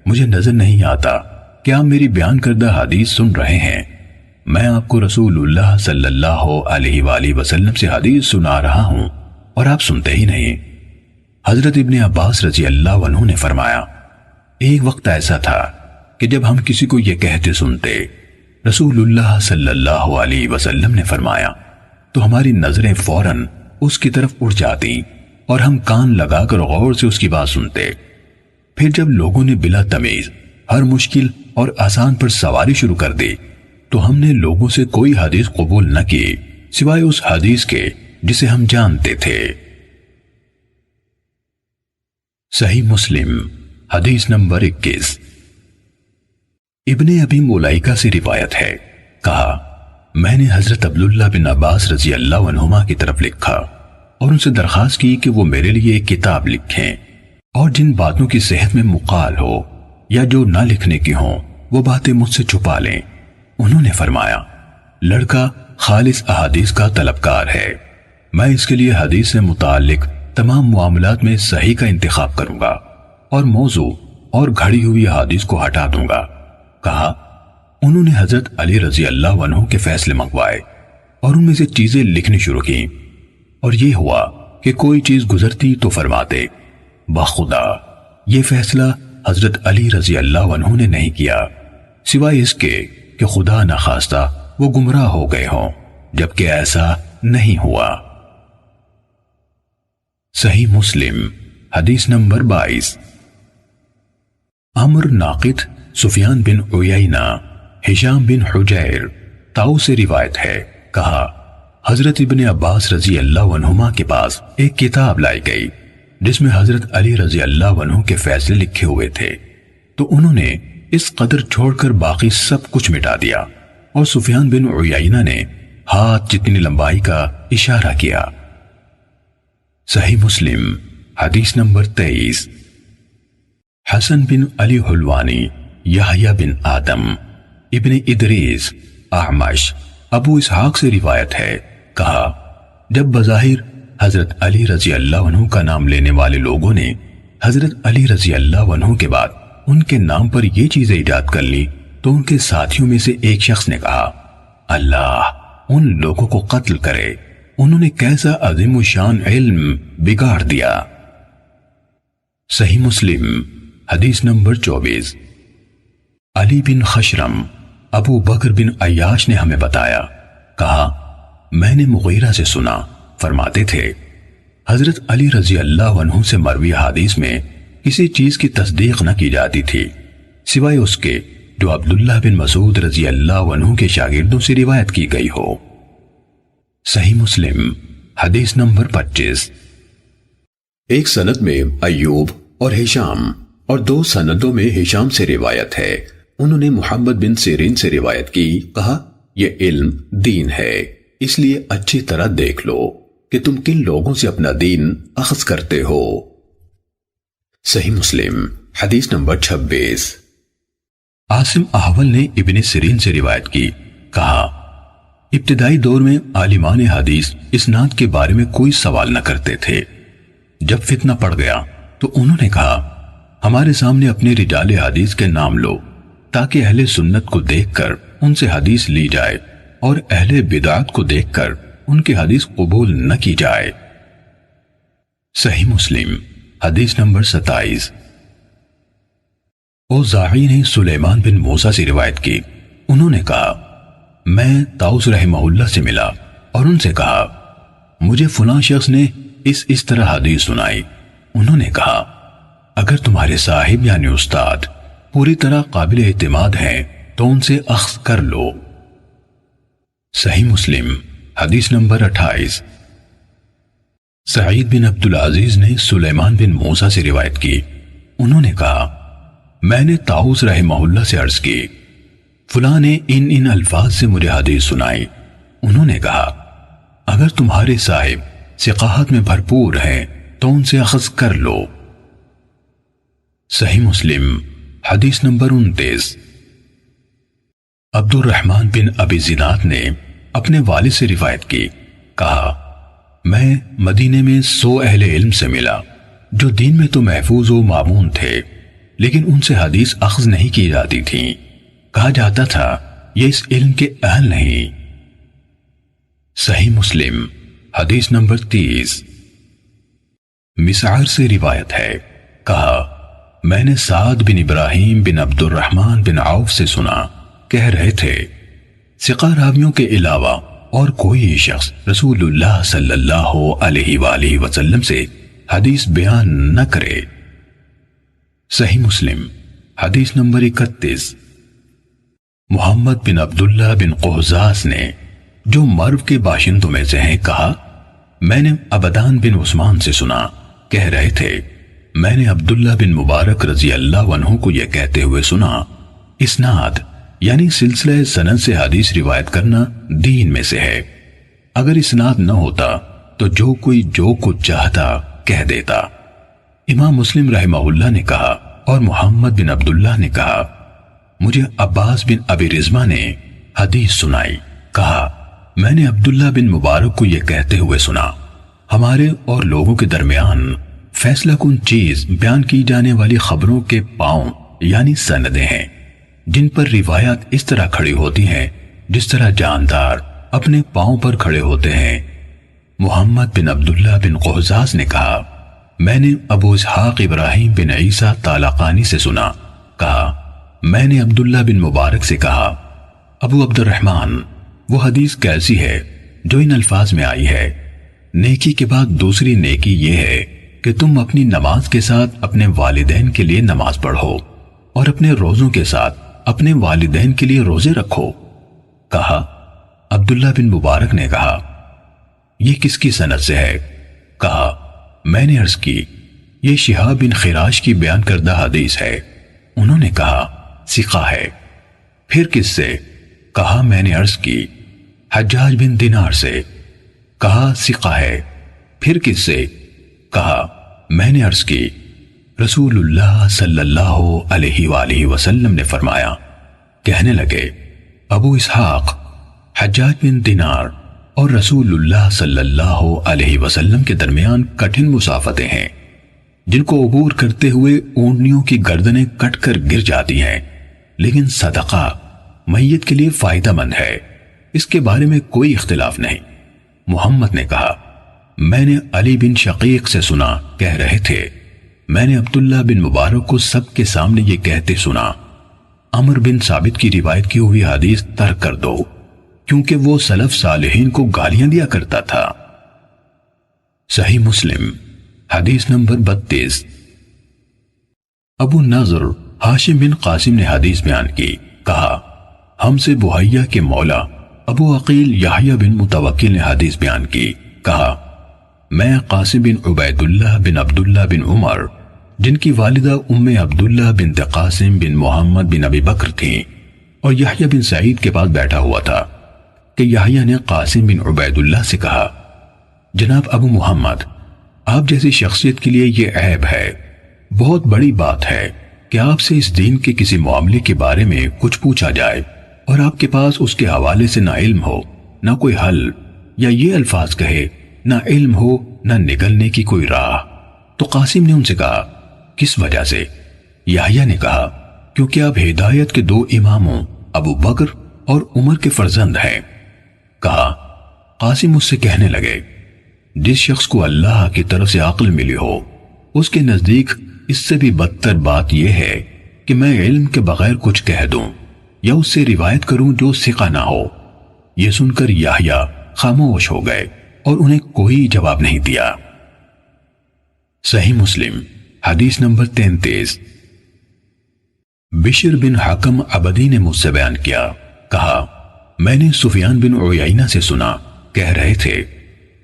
Speaker 1: مجھے نظر نہیں آتا کہ آپ میری بیان کردہ حدیث سن رہے ہیں۔ میں آپ کو رسول اللہ صلی اللہ علیہ وآلہ وسلم سے حدیث سنا رہا ہوں اور آپ سنتے ہی نہیں۔ حضرت ابن عباس رضی اللہ عنہ نے فرمایا، ایک وقت ایسا تھا کہ جب ہم کسی کو یہ کہتے سنتے، رسول اللہ صلی اللہ علیہ وسلم نے فرمایا، تو ہماری نظریں فوراً اس کی طرف اٹھ جاتی اور ہم کان لگا کر غور سے اس کی بات سنتے۔ پھر جب لوگوں نے بلا تمیز ہر مشکل اور آسان پر سواری شروع کر دی تو ہم نے لوگوں سے کوئی حدیث قبول نہ کی سوائے اس حدیث کے جسے ہم جانتے تھے۔ صحیح مسلم حدیث نمبر 21۔ ابن ابی ملائکہ سے روایت ہے، کہا، میں نے حضرت عبداللہ بن عباس رضی اللہ عنہما کی طرف لکھا اور ان سے درخواست کی کہ وہ میرے لیے ایک کتاب لکھیں اور جن باتوں کی صحت میں مقال ہو یا جو نہ لکھنے کی ہوں وہ باتیں مجھ سے چھپا لیں۔ انہوں نے فرمایا، لڑکا خالص احادیث کا طلبکار ہے، میں اس کے لیے حدیث سے متعلق تمام معاملات میں صحیح کا انتخاب کروں گا اور موضوع اور گھڑی ہوئی احادیث کو ہٹا دوں گا۔ کہا، انہوں نے حضرت علی رضی اللہ عنہ کے فیصلے منگوائے اور ان میں سے چیزیں لکھنی شروع کی، اور یہ ہوا کہ کوئی چیز گزرتی تو فرماتے، بخدا یہ فیصلہ حضرت علی رضی اللہ عنہ نے نہیں کیا سوائے اس کے کہ خدا نخواستہ وہ گمراہ ہو گئے ہوں، جبکہ ایسا نہیں ہوا۔ صحیح مسلم حدیث نمبر 22۔ عمرو ناقد، سفیان بن عیینہ، ہشام بن حجیر، تاؤ سے روایت ہے، کہا، حضرت ابن عباس رضی اللہ عنہما کے پاس ایک کتاب لائی گئی جس میں حضرت علی رضی اللہ عنہ کے فیصلے لکھے ہوئے تھے، تو انہوں نے اس قدر چھوڑ کر باقی سب کچھ مٹا دیا اور سفیان بن عیینہ نے ہاتھ جتنی لمبائی کا اشارہ کیا۔ صحیح مسلم حدیث نمبر 23۔ حسن بن علی حلوانی، یحییٰ بن آدم، ابن ادریس، اعمش، ابو اسحاق سے روایت ہے، کہا، جب بظاہر حضرت علی رضی اللہ عنہ کا نام لینے والے لوگوں نے حضرت علی رضی اللہ عنہ کے بعد ان کے نام پر یہ چیزیں ایجاد کر لی تو ان کے ساتھیوں میں سے ایک شخص نے کہا، اللہ ان لوگوں کو قتل کرے، انہوں نے کیسا عظیم الشان علم بگاڑ دیا۔ صحیح مسلم حدیث نمبر 24۔ علی بن خشرم، ابو بکر بن عیاش نے ہمیں بتایا، کہا، میں نے مغیرہ سے سنا، فرماتے تھے، حضرت علی رضی اللہ عنہ سے مروی حدیث میں کسی چیز کی تصدیق نہ کی جاتی تھی سوائے اس کے جو عبداللہ بن مسعود رضی اللہ عنہ کے شاگردوں سے روایت کی گئی ہو۔ صحیح مسلم حدیث نمبر 25۔
Speaker 2: ایک سند میں ایوب اور ہشام اور 2 سندوں میں ہشام سے روایت ہے، انہوں نے محمد بن سیرین سے روایت کی، کہا، یہ علم دین ہے، اس لیے اچھی طرح دیکھ لو کہ تم کن لوگوں سے اپنا دین اخذ کرتے ہو۔ صحیح مسلم حدیث نمبر 26۔
Speaker 1: عاصم احول نے ابن سیرین سے روایت کی، کہا، ابتدائی دور میں عالمان حدیث اسناد کے بارے میں کوئی سوال نہ کرتے تھے، جب فتنہ پڑ گیا تو انہوں نے کہا، ہمارے سامنے اپنے رجال حدیث کے نام لو تاکہ اہل سنت کو دیکھ کر ان سے حدیث لی جائے اور اہل بدعت کو دیکھ کر ان کی حدیث قبول نہ کی جائے۔ صحیح مسلم حدیث نمبر 27۔ اوزاعی نے سلیمان بن موسیٰ سے روایت کی، انہوں نے کہا، میں طاؤس رحمہ اللہ سے ملا اور ان سے کہا، مجھے فلاں شخص نے اس طرح حدیث سنائی۔ انہوں نے کہا، اگر تمہارے صاحب یعنی استاد پوری طرح قابل اعتماد ہیں تو ان سے اخذ کر لو۔ صحیح مسلم حدیث نمبر 28۔ سعید بن عبدالعزیز نے سلیمان بن موسیٰ سے روایت کی، انہوں نے کہا، میں نے طاؤس رحمہ اللہ سے عرض کی، فلاں نے ان الفاظ سے مجھے حدیث سنائی۔ انہوں نے کہا، اگر تمہارے صاحب ثقاحت میں بھرپور ہیں تو ان سے اخذ کر لو۔ صحیح مسلم حدیث نمبر 29۔ عبد الرحمن بن ابی زناد نے اپنے والد سے روایت کی، کہا میں مدینے میں 100 اہل علم سے ملا جو دین میں تو محفوظ و معمون تھے، لیکن ان سے حدیث اخذ نہیں کی جاتی تھی۔ کہا جاتا تھا یہ اس علم کے اہل نہیں۔ صحیح مسلم حدیث نمبر 30۔ مسعر سے روایت ہے، کہا میں نے سعد بن ابراہیم بن عبد الرحمن بن عوف سے سنا، کہہ رہے تھے ثقہ راویوں کے علاوہ اور کوئی شخص رسول اللہ صلی اللہ علیہ وآلہ وسلم سے حدیث بیان نہ کرے۔ صحیح مسلم حدیث نمبر 31۔ محمد بن عبداللہ بن قہزاز نے جو مرو کے باشندوں میں سے ہیں کہا میں نے عبدان بن عثمان سے سنا، کہہ رہے تھے میں نے عبداللہ بن مبارک رضی اللہ عنہ کو یہ کہتے ہوئے سنا، اسناد یعنی سلسلہ سند سے حدیث روایت کرنا دین میں سے ہے، اگر اسناد نہ ہوتا تو جو کوئی جو کچھ چاہتا کہہ دیتا۔ امام مسلم رحمہ اللہ نے کہا اور محمد بن عبداللہ نے کہا مجھے عباس بن ابی رزمہ نے حدیث سنائی، کہا میں نے عبداللہ بن مبارک کو یہ کہتے ہوئے سنا ہمارے اور لوگوں کے درمیان فیصلہ کن چیز بیان کی جانے والی خبروں کے پاؤں یعنی سندیں ہیں جن پر روایات اس طرح کھڑی ہوتی ہیں جس طرح جاندار اپنے پاؤں پر کھڑے ہوتے ہیں۔ محمد بن عبداللہ بن قہزاز نے کہا میں نے ابو اسحاق ابراہیم بن عیسیٰ طالقانی سے سنا، کہا میں نے عبداللہ بن مبارک سے کہا ابو عبد الرحمن وہ حدیث کیسی ہے جو ان الفاظ میں آئی ہے، نیکی کے بعد دوسری نیکی یہ ہے کہ تم اپنی نماز کے ساتھ اپنے والدین کے لیے نماز پڑھو اور اپنے روزوں کے ساتھ اپنے والدین کے لیے روزے رکھو۔ کہا عبداللہ بن مبارک نے کہا یہ کس کی سند سے ہے؟ کہا میں نے عرض کی یہ شہاب بن خراش کی بیان کردہ حدیث ہے۔ انہوں نے کہا ثقہ ہے۔ پھر کس سے؟ کہا میں نے عرض کی حجاج بن دینار سے۔ کہا ثقہ ہے۔ پھر کس سے؟ کہا میں نے عرض کی رسول اللہ صلی اللہ علیہ وآلہ وسلم نے فرمایا۔ کہنے لگے ابو اسحاق حجاج بن دینار اور رسول اللہ صلی اللہ علیہ وسلم کے درمیان کٹھن مسافتیں ہیں جن کو عبور کرتے ہوئے اونٹنیوں کی گردنیں کٹ کر گر جاتی ہیں، لیکن صدقہ میت کے لیے فائدہ مند ہے، اس کے بارے میں کوئی اختلاف نہیں۔ محمد نے کہا میں نے علی بن شقیق سے سنا، کہہ رہے تھے میں نے عبداللہ بن مبارک کو سب کے سامنے یہ کہتے سنا عمر بن ثابت کی روایت کی ہوئی حدیث ترک کر دو کیونکہ وہ سلف صالحین کو گالیاں دیا کرتا تھا۔ صحیح مسلم حدیث نمبر 32۔ ابو نضر ہاشم بن قاسم نے حدیث بیان کی، کہا ہم سے بحیہ کے مولا ابو عقیل یحییٰ بن متوکل نے حدیث بیان کی، کہا میں قاسم بن عبیداللہ بن عبداللہ بن عمر جن کی والدہ ام عبداللہ بنت قاسم بن محمد بن ابی بکر تھیں اور یحییٰ بن سعید کے پاس بیٹھا ہوا تھا کہ یحییٰ نے قاسم بن عبیداللہ سے کہا جناب ابو محمد آپ جیسی شخصیت کے لیے یہ عیب ہے، بہت بڑی بات ہے کہ آپ سے اس دین کے کسی معاملے کے بارے میں کچھ پوچھا جائے اور آپ کے پاس اس کے حوالے سے نہ علم ہو نہ کوئی حل، یا یہ الفاظ کہے نہ علم ہو نہ نگلنے کی کوئی راہ۔ تو قاسم نے ان سے کہا کس وجہ سے؟ یحییٰ نے کہا کیونکہ آپ ہدایت کے دو اماموں ابو بکر اور عمر کے فرزند ہیں۔ کہا قاسم اس سے کہنے لگے جس شخص کو اللہ کی طرف سے عقل ملی ہو اس کے نزدیک اس سے بھی بدتر بات یہ ہے کہ میں علم کے بغیر کچھ کہہ دوں یا اس سے روایت کروں جو ثقہ نہ ہو۔ یہ سن کر یحییٰ خاموش ہو گئے اور انہیں کوئی جواب نہیں دیا۔ صحیح مسلم حدیث نمبر 33۔ بشر بن حکم عبدی نے مجھ سے بیان کیا، کہا میں نے سفیان بن عیینہ سے سنا، کہہ رہے تھے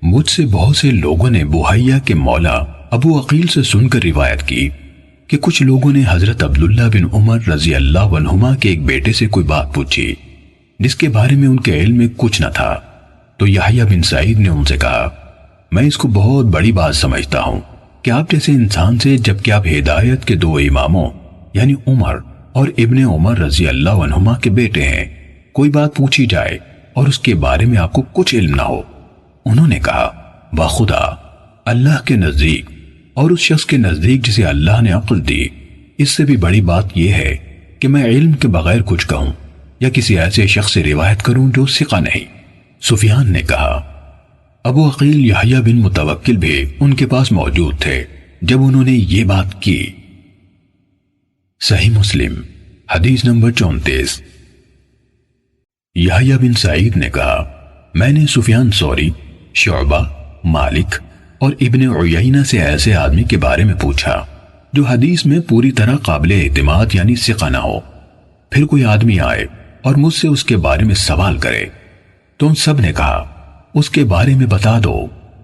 Speaker 1: مجھ سے بہت سے لوگوں نے بحیہ کے مولا ابو عقیل سے سن کر روایت کی کہ کچھ لوگوں نے حضرت عبداللہ بن عمر رضی اللہ عنہما کے ایک بیٹے سے کوئی بات پوچھی جس کے بارے میں ان کے علم میں کچھ نہ تھا، تو یحییٰ بن سعید نے ان سے کہا میں اس کو بہت بڑی بات سمجھتا ہوں کہ آپ جیسے انسان سے جبکہ آپ ہدایت کے دو اماموں یعنی عمر اور ابن عمر رضی اللہ عنہما کے بیٹے ہیں، کوئی بات پوچھی جائے اور اس کے بارے میں آپ کو کچھ علم نہ ہو؟ انہوں نے کہا بخدا اللہ کے نزدیک اور اس شخص کے نزدیک جسے اللہ نے عقل دی، اس سے بھی بڑی بات یہ ہے کہ میں علم کے بغیر کچھ کہوں یا کسی ایسے شخص سے روایت کروں جو ثقہ نہیں۔ سفیان نے کہا ابو عقیل یحییٰ بن متوکل بھی ان کے پاس موجود تھے جب انہوں نے یہ بات کی۔ صحیح مسلم حدیث نمبر 34۔ یحییٰ بن سعید نے کہا میں نے سفیان ثوری، شعبہ، مالک اور ابن عیینہ سے ایسے آدمی کے بارے میں پوچھا جو حدیث میں پوری طرح قابل اعتماد یعنی ثقہ نہ ہو۔ پھر کوئی آدمی آئے اور مجھ سے اس کے بارے میں سوال کرے تو ان سب نے کہا اس کے بارے میں بتا دو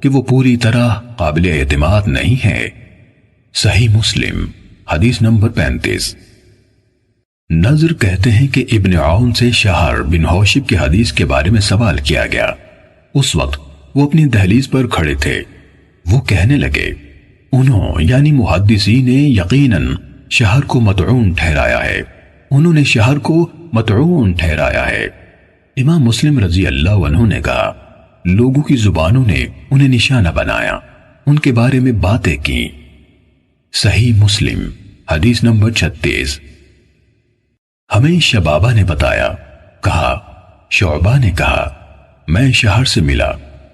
Speaker 1: کہ وہ پوری طرح قابل اعتماد نہیں ہے۔ صحیح مسلم حدیث نمبر 35۔ نظر کہتے ہیں کہ ابن عون سے شہر بن حوشب کے حدیث کے بارے میں سوال کیا گیا۔ اس وقت وہ اپنی دہلیز پر کھڑے تھے۔ وہ کہنے لگے انہوں یعنی محدثین نے یقیناً شہر کو مطعون ٹھہرایا ہے، انہوں نے شہر کو مطعون ٹھہرایا ہے۔ امام مسلم رضی اللہ عنہ نے کہا لوگوں کی زبانوں نے انہیں نشانہ بنایا، ان کے بارے میں باتیں کی۔ صحیح مسلم حدیث نمبر 36۔ ہمیں شبابہ نے بتایا، کہا شعبہ نے کہا میں شہر سے ملا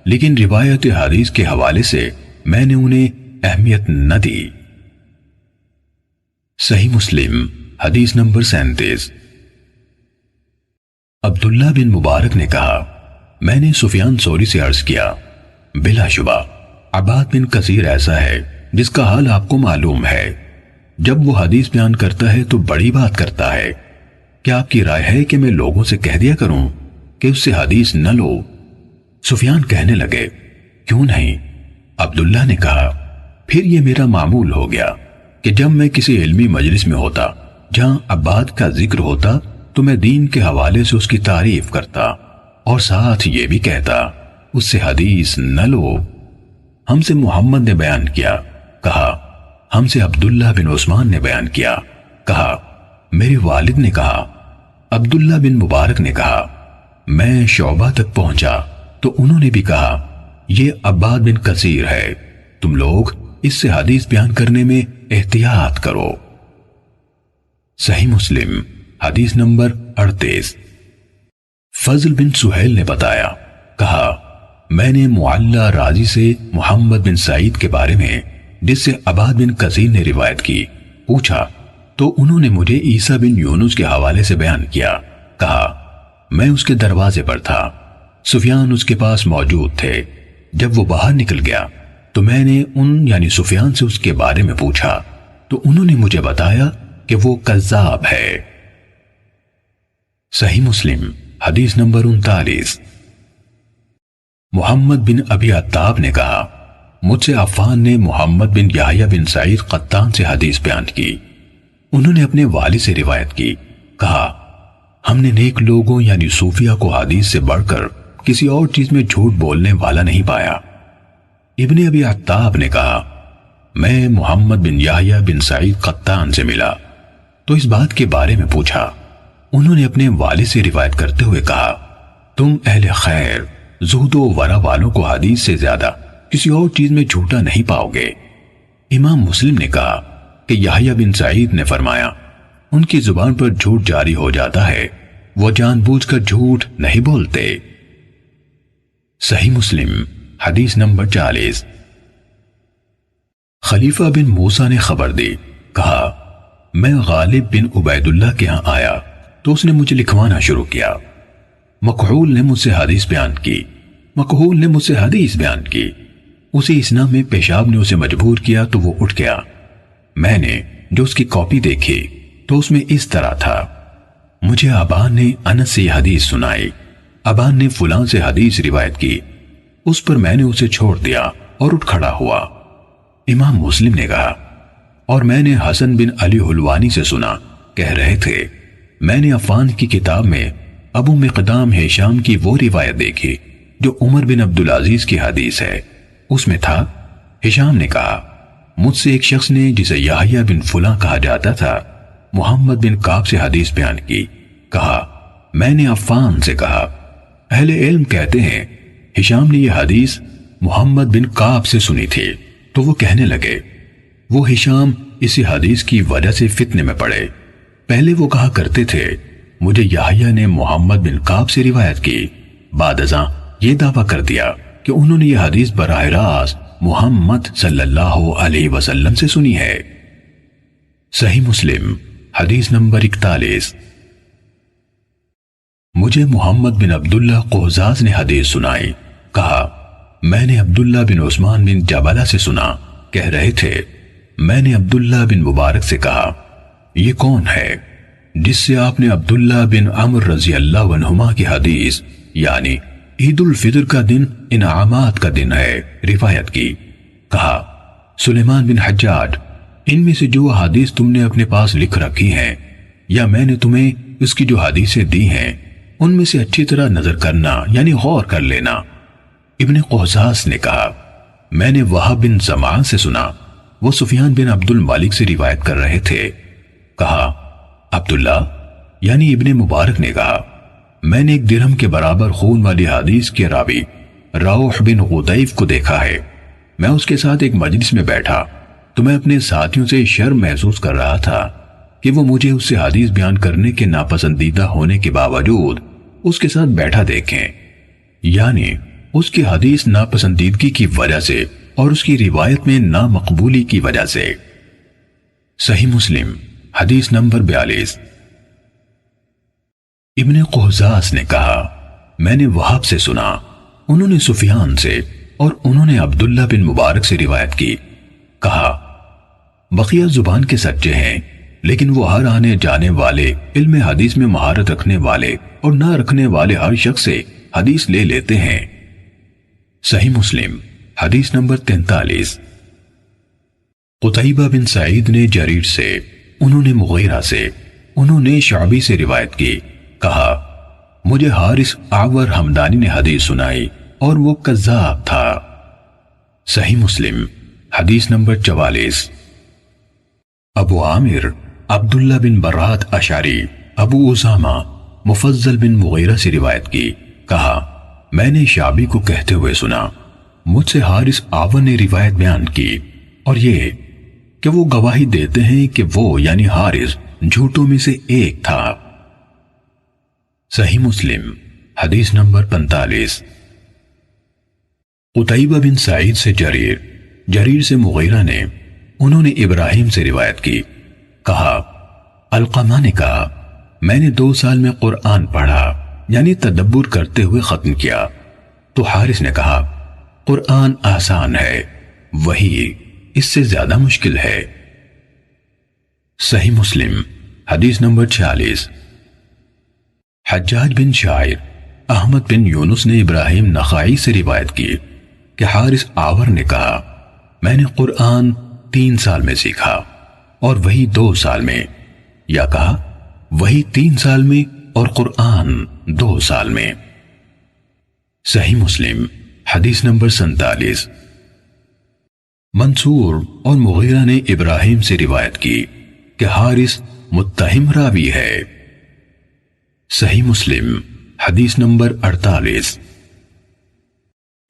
Speaker 1: لیکن روایت حدیث کے حوالے سے میں نے انہیں اہمیت نہ دی۔ صحیح مسلم حدیث نمبر 37۔ عبداللہ بن مبارک نے کہا میں نے سفیان ثوری سے عرض کیا بلا شبہ عباد بن کثیر ایسا ہے جس کا حال آپ کو معلوم ہے، جب وہ حدیث بیان کرتا ہے تو بڑی بات کرتا ہے، کیا آپ کی رائے ہے کہ میں لوگوں سے کہہ دیا کروں کہ اس سے حدیث نہ لو؟ سفیان کہنے لگے کیوں نہیں؟ عبداللہ نے کہا پھر یہ میرا معمول ہو گیا کہ جب میں کسی علمی مجلس میں ہوتا جہاں عباد کا ذکر ہوتا تو میں دین کے حوالے سے اس کی تعریف کرتا اور ساتھ یہ بھی کہتا اس سے حدیث نہ لو۔ ہم سے محمد نے بیان کیا، کہا ہم سے عبداللہ بن عثمان نے بیان کیا، کہا میرے والد نے کہا۔ عبداللہ بن مبارک نے کہا میں شعبہ تک پہنچا تو انہوں نے بھی کہا یہ عباد بن کثیر ہے، تم لوگ اس سے حدیث بیان کرنے میں احتیاط کرو۔ صحیح مسلم حدیث نمبر 38۔ فضل بن سہیل نے بتایا، کہا میں نے معلّہ راضی سے محمد بن سعید کے بارے میں جس سے عباد بن کثیر نے روایت کی پوچھا تو انہوں نے مجھے عیسیٰ بن یونس کے حوالے سے بیان کیا، کہا میں اس کے دروازے پر تھا، سفیان اس کے پاس موجود تھے، جب وہ باہر نکل گیا تو میں نے ان یعنی سفیان سے اس کے بارے میں پوچھا تو انہوں نے مجھے بتایا کہ وہ کذاب ہے۔ صحیح مسلم حدیث نمبر 39۔ محمد بن ابی عتاب نے کہا مجھ سے عفان نے محمد بن یحییٰ بن سعید قطان سے حدیث بیان کی، انہوں نے اپنے والد سے روایت کی، کہا ہم نے نیک لوگوں یعنی صوفیہ کو حدیث سے بڑھ کر کسی اور چیز میں جھوٹ بولنے والا نہیں پایا۔ ابن ابی عتاب نے کہا میں محمد بن یحییٰ بن سعید قطان سے ملا تو اس بات کے بارے میں پوچھا، انہوں نے اپنے والد سے روایت کرتے ہوئے کہا تم اہل خیر زہد و ورع والوں کو حدیث سے زیادہ کسی اور چیز میں جھوٹا نہیں پاؤ گے۔ امام مسلم نے کہا کہ یحییٰ بن سعید نے فرمایا ان کی زبان پر جھوٹ جاری ہو جاتا ہے، وہ جان بوجھ کر جھوٹ نہیں بولتے۔ صحیح مسلم حدیث نمبر 40۔ خلیفہ بن موسیٰ نے خبر دی، کہا میں غالب بن عبید اللہ کے ہاں آیا تو اس نے مجھے لکھوانا شروع کیا، مکحول نے مجھ سے حدیث بیان کی، مکحول نے مجھ سے حدیث بیان کی، اسی اسنا میں پیشاب نے اسے مجبور کیا تو وہ اٹھ گیا۔ میں نے جو اس کی کاپی دیکھی تو اس میں اس طرح تھا، مجھے ابان نے انس سے یہ حدیث سنائی، ابان نے فلاں سے حدیث روایت کی، اس پر میں نے اسے چھوڑ دیا اور اٹھ کھڑا ہوا۔ امام مسلم نے کہا اور میں نے حسن بن علی حلوانی سے سنا، کہہ رہے تھے میں نے عفان کی کتاب میں ابو مقدام ہشام کی وہ روایت دیکھی جو عمر بن عبدالعزیز کی حدیث ہے، اس میں تھا ہشام نے کہا مجھ سے ایک شخص نے جسے یحییٰ بن فلاں کہا جاتا تھا محمد بن کعب سے حدیث بیان کی. کہا میں نے عفان سے کہا. اہل علم کہتے ہیں ہشام نے یہ حدیث محمد بن کعب سے سنی تھی تو وہ کہنے لگے وہ ہشام اسی حدیث کی وجہ سے فتنے میں پڑے. پہلے وہ کہا کرتے تھے مجھے یحییٰ نے محمد بن کعب سے روایت کی، بعد ازاں یہ دعویٰ کر دیا کہ انہوں نے یہ حدیث براہ راست محمد صلی اللہ علیہ وسلم سے سنی ہے. صحیح مسلم حدیث نمبر 41. مجھے محمد بن عبداللہ قہزاز نے حدیث سنائی. کہا میں نے عبداللہ بن عثمان بن جبلہ سے سنا، کہہ رہے تھے میں نے عبداللہ بن مبارک سے کہا یہ کون ہے جس سے آپ نے عبداللہ بن عمر رضی اللہ عنہما کی حدیث یعنی عید الفطر کا دن انعامات کا دن ہے روایت کی. کہا سلیمان بن حجاج ان میں سے جو حدیث تم نے اپنے پاس لکھ رکھی ہیں یا میں نے تمہیں اس کی جو حدیثیں دی ہیں ان میں سے اچھی طرح نظر کرنا یعنی غور کر لینا. ابن قہزاز نے کہا میں نے وہب بن زمان سے سنا، وہ سفیان بن عبد المالک سے روایت کر رہے تھے. کہا عبداللہ یعنی ابن مبارک نے کہا میں نے ایک درہم کے برابر خون والی حدیث کے راوی روح بن غدیف کو دیکھا ہے. میں اس کے ساتھ ایک مجلس میں بیٹھا تو میں اپنے ساتھیوں سے شرم محسوس کر رہا تھا کہ وہ مجھے اس سے حدیث بیان کرنے کے ناپسندیدہ ہونے کے باوجود اس کے ساتھ بیٹھا دیکھیں، یعنی اس کی حدیث ناپسندیدگی کی وجہ سے اور اس کی روایت میں نامقبولی کی وجہ سے. صحیح مسلم حدیث نمبر 42. ابن قہزاز نے کہا میں نے وہب سے سنا، انہوں نے سفیان سے اور انہوں نے عبداللہ بن مبارک سے روایت کی. کہا بقیہ زبان کے سچے ہیں لیکن وہ ہر آنے جانے والے علم حدیث میں مہارت رکھنے والے اور نہ رکھنے والے ہر شخص سے حدیث لے لیتے ہیں. صحیح مسلم حدیث نمبر 43. قتیبہ بن سعید نے جریر سے، انہوں نے مغیرہ سے، انہوں نے شعبی سے روایت کی. کہا مجھے حارث اعور حمدانی نے حدیث سنائی اور وہ کذاب تھا. صحیح مسلم حدیث نمبر 44. ابو عامر عبداللہ بن برات اشعری ابو اسامہ مفضل بن مغیرہ سے روایت کی. کہا میں نے شعبی کو کہتے ہوئے سنا مجھ سے حارث اعور نے روایت بیان کی اور یہ کہ وہ گواہی دیتے ہیں کہ وہ یعنی حارث جھوٹوں میں سے ایک تھا. صحیح مسلم حدیث نمبر 45. قتیبہ بن سعید سے جریر سے مغیرہ نے، انہوں نے ابراہیم سے روایت کی. کہا علقمہ نے کہا میں نے 2 سال میں قرآن پڑھا یعنی تدبر کرتے ہوئے ختم کیا. تو حارث نے کہا قرآن آسان ہے، وہی اس سے زیادہ مشکل ہے. صحیح مسلم حدیث نمبر 46. حجاج بن شاعر احمد بن یونس نے ابراہیم نخائی سے روایت کی کہ حارث اعور نے کہا میں نے قرآن 3 سال میں سیکھا اور وہی 2 سال میں، یا کہا وہی 3 سال میں اور قرآن 2 سال میں. صحیح مسلم حدیث نمبر 47. منصور اور مغیرہ نے ابراہیم سے روایت کی کہ حارث متہم راوی ہے. صحیح مسلم حدیث نمبر 48.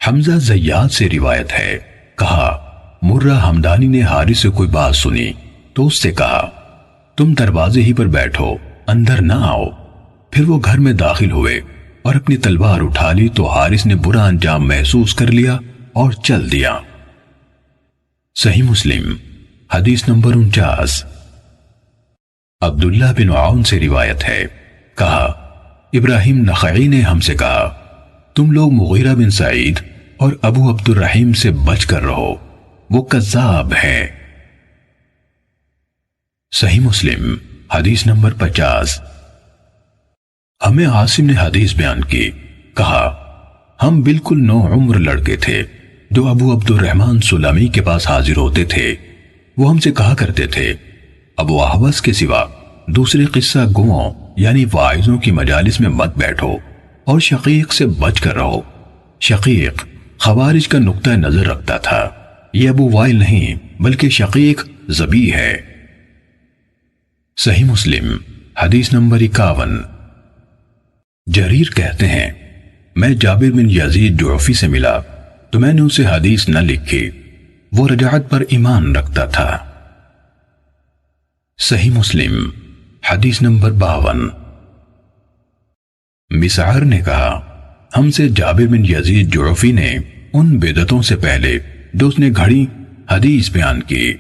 Speaker 1: حمزہ زیاد سے روایت ہے. کہا مرہ حمدانی نے حارث سے کوئی بات سنی تو اس سے کہا تم دروازے ہی پر بیٹھو، اندر نہ آؤ. پھر وہ گھر میں داخل ہوئے اور اپنی تلوار اٹھا لی تو حارث نے برا انجام محسوس کر لیا اور چل دیا. صحیح مسلم حدیث نمبر 49. عبداللہ بن عون سے روایت ہے. کہا ابراہیم نخعی نے ہم سے کہا تم لوگ مغیرہ بن سعید اور ابو عبد الرحیم سے بچ کر رہو، وہ کذاب ہیں. صحیح مسلم حدیث نمبر 50. ہمیں عاصم نے حدیث بیان کی. کہا ہم بالکل نو عمر لڑکے تھے جو ابو عبد الرحمن سلمی کے پاس حاضر ہوتے تھے. وہ ہم سے کہا کرتے تھے ابو احوص کے سوا دوسرے قصہ گوؤں یعنی واعظوں کی مجالس میں مت بیٹھو اور شقیق سے بچ کر رہو. شقیق خوارج کا نقطہ نظر رکھتا تھا. یہ ابو وائل نہیں بلکہ شقیق زبی ہے۔ صحیح مسلم حدیث نمبر 51۔ جریر کہتے ہیں میں جابر بن یزید جعفی سے ملا تو میں نے اسے حدیث نہ لکھی، وہ رجعت پر ایمان رکھتا تھا۔ صحیح مسلم حدیث نمبر 52۔ مسعر نے کہا ہم سے جابر بن یزید جعفی نے ان بدعتوں سے پہلے جو اس نے گھڑی حدیث بیان کی۔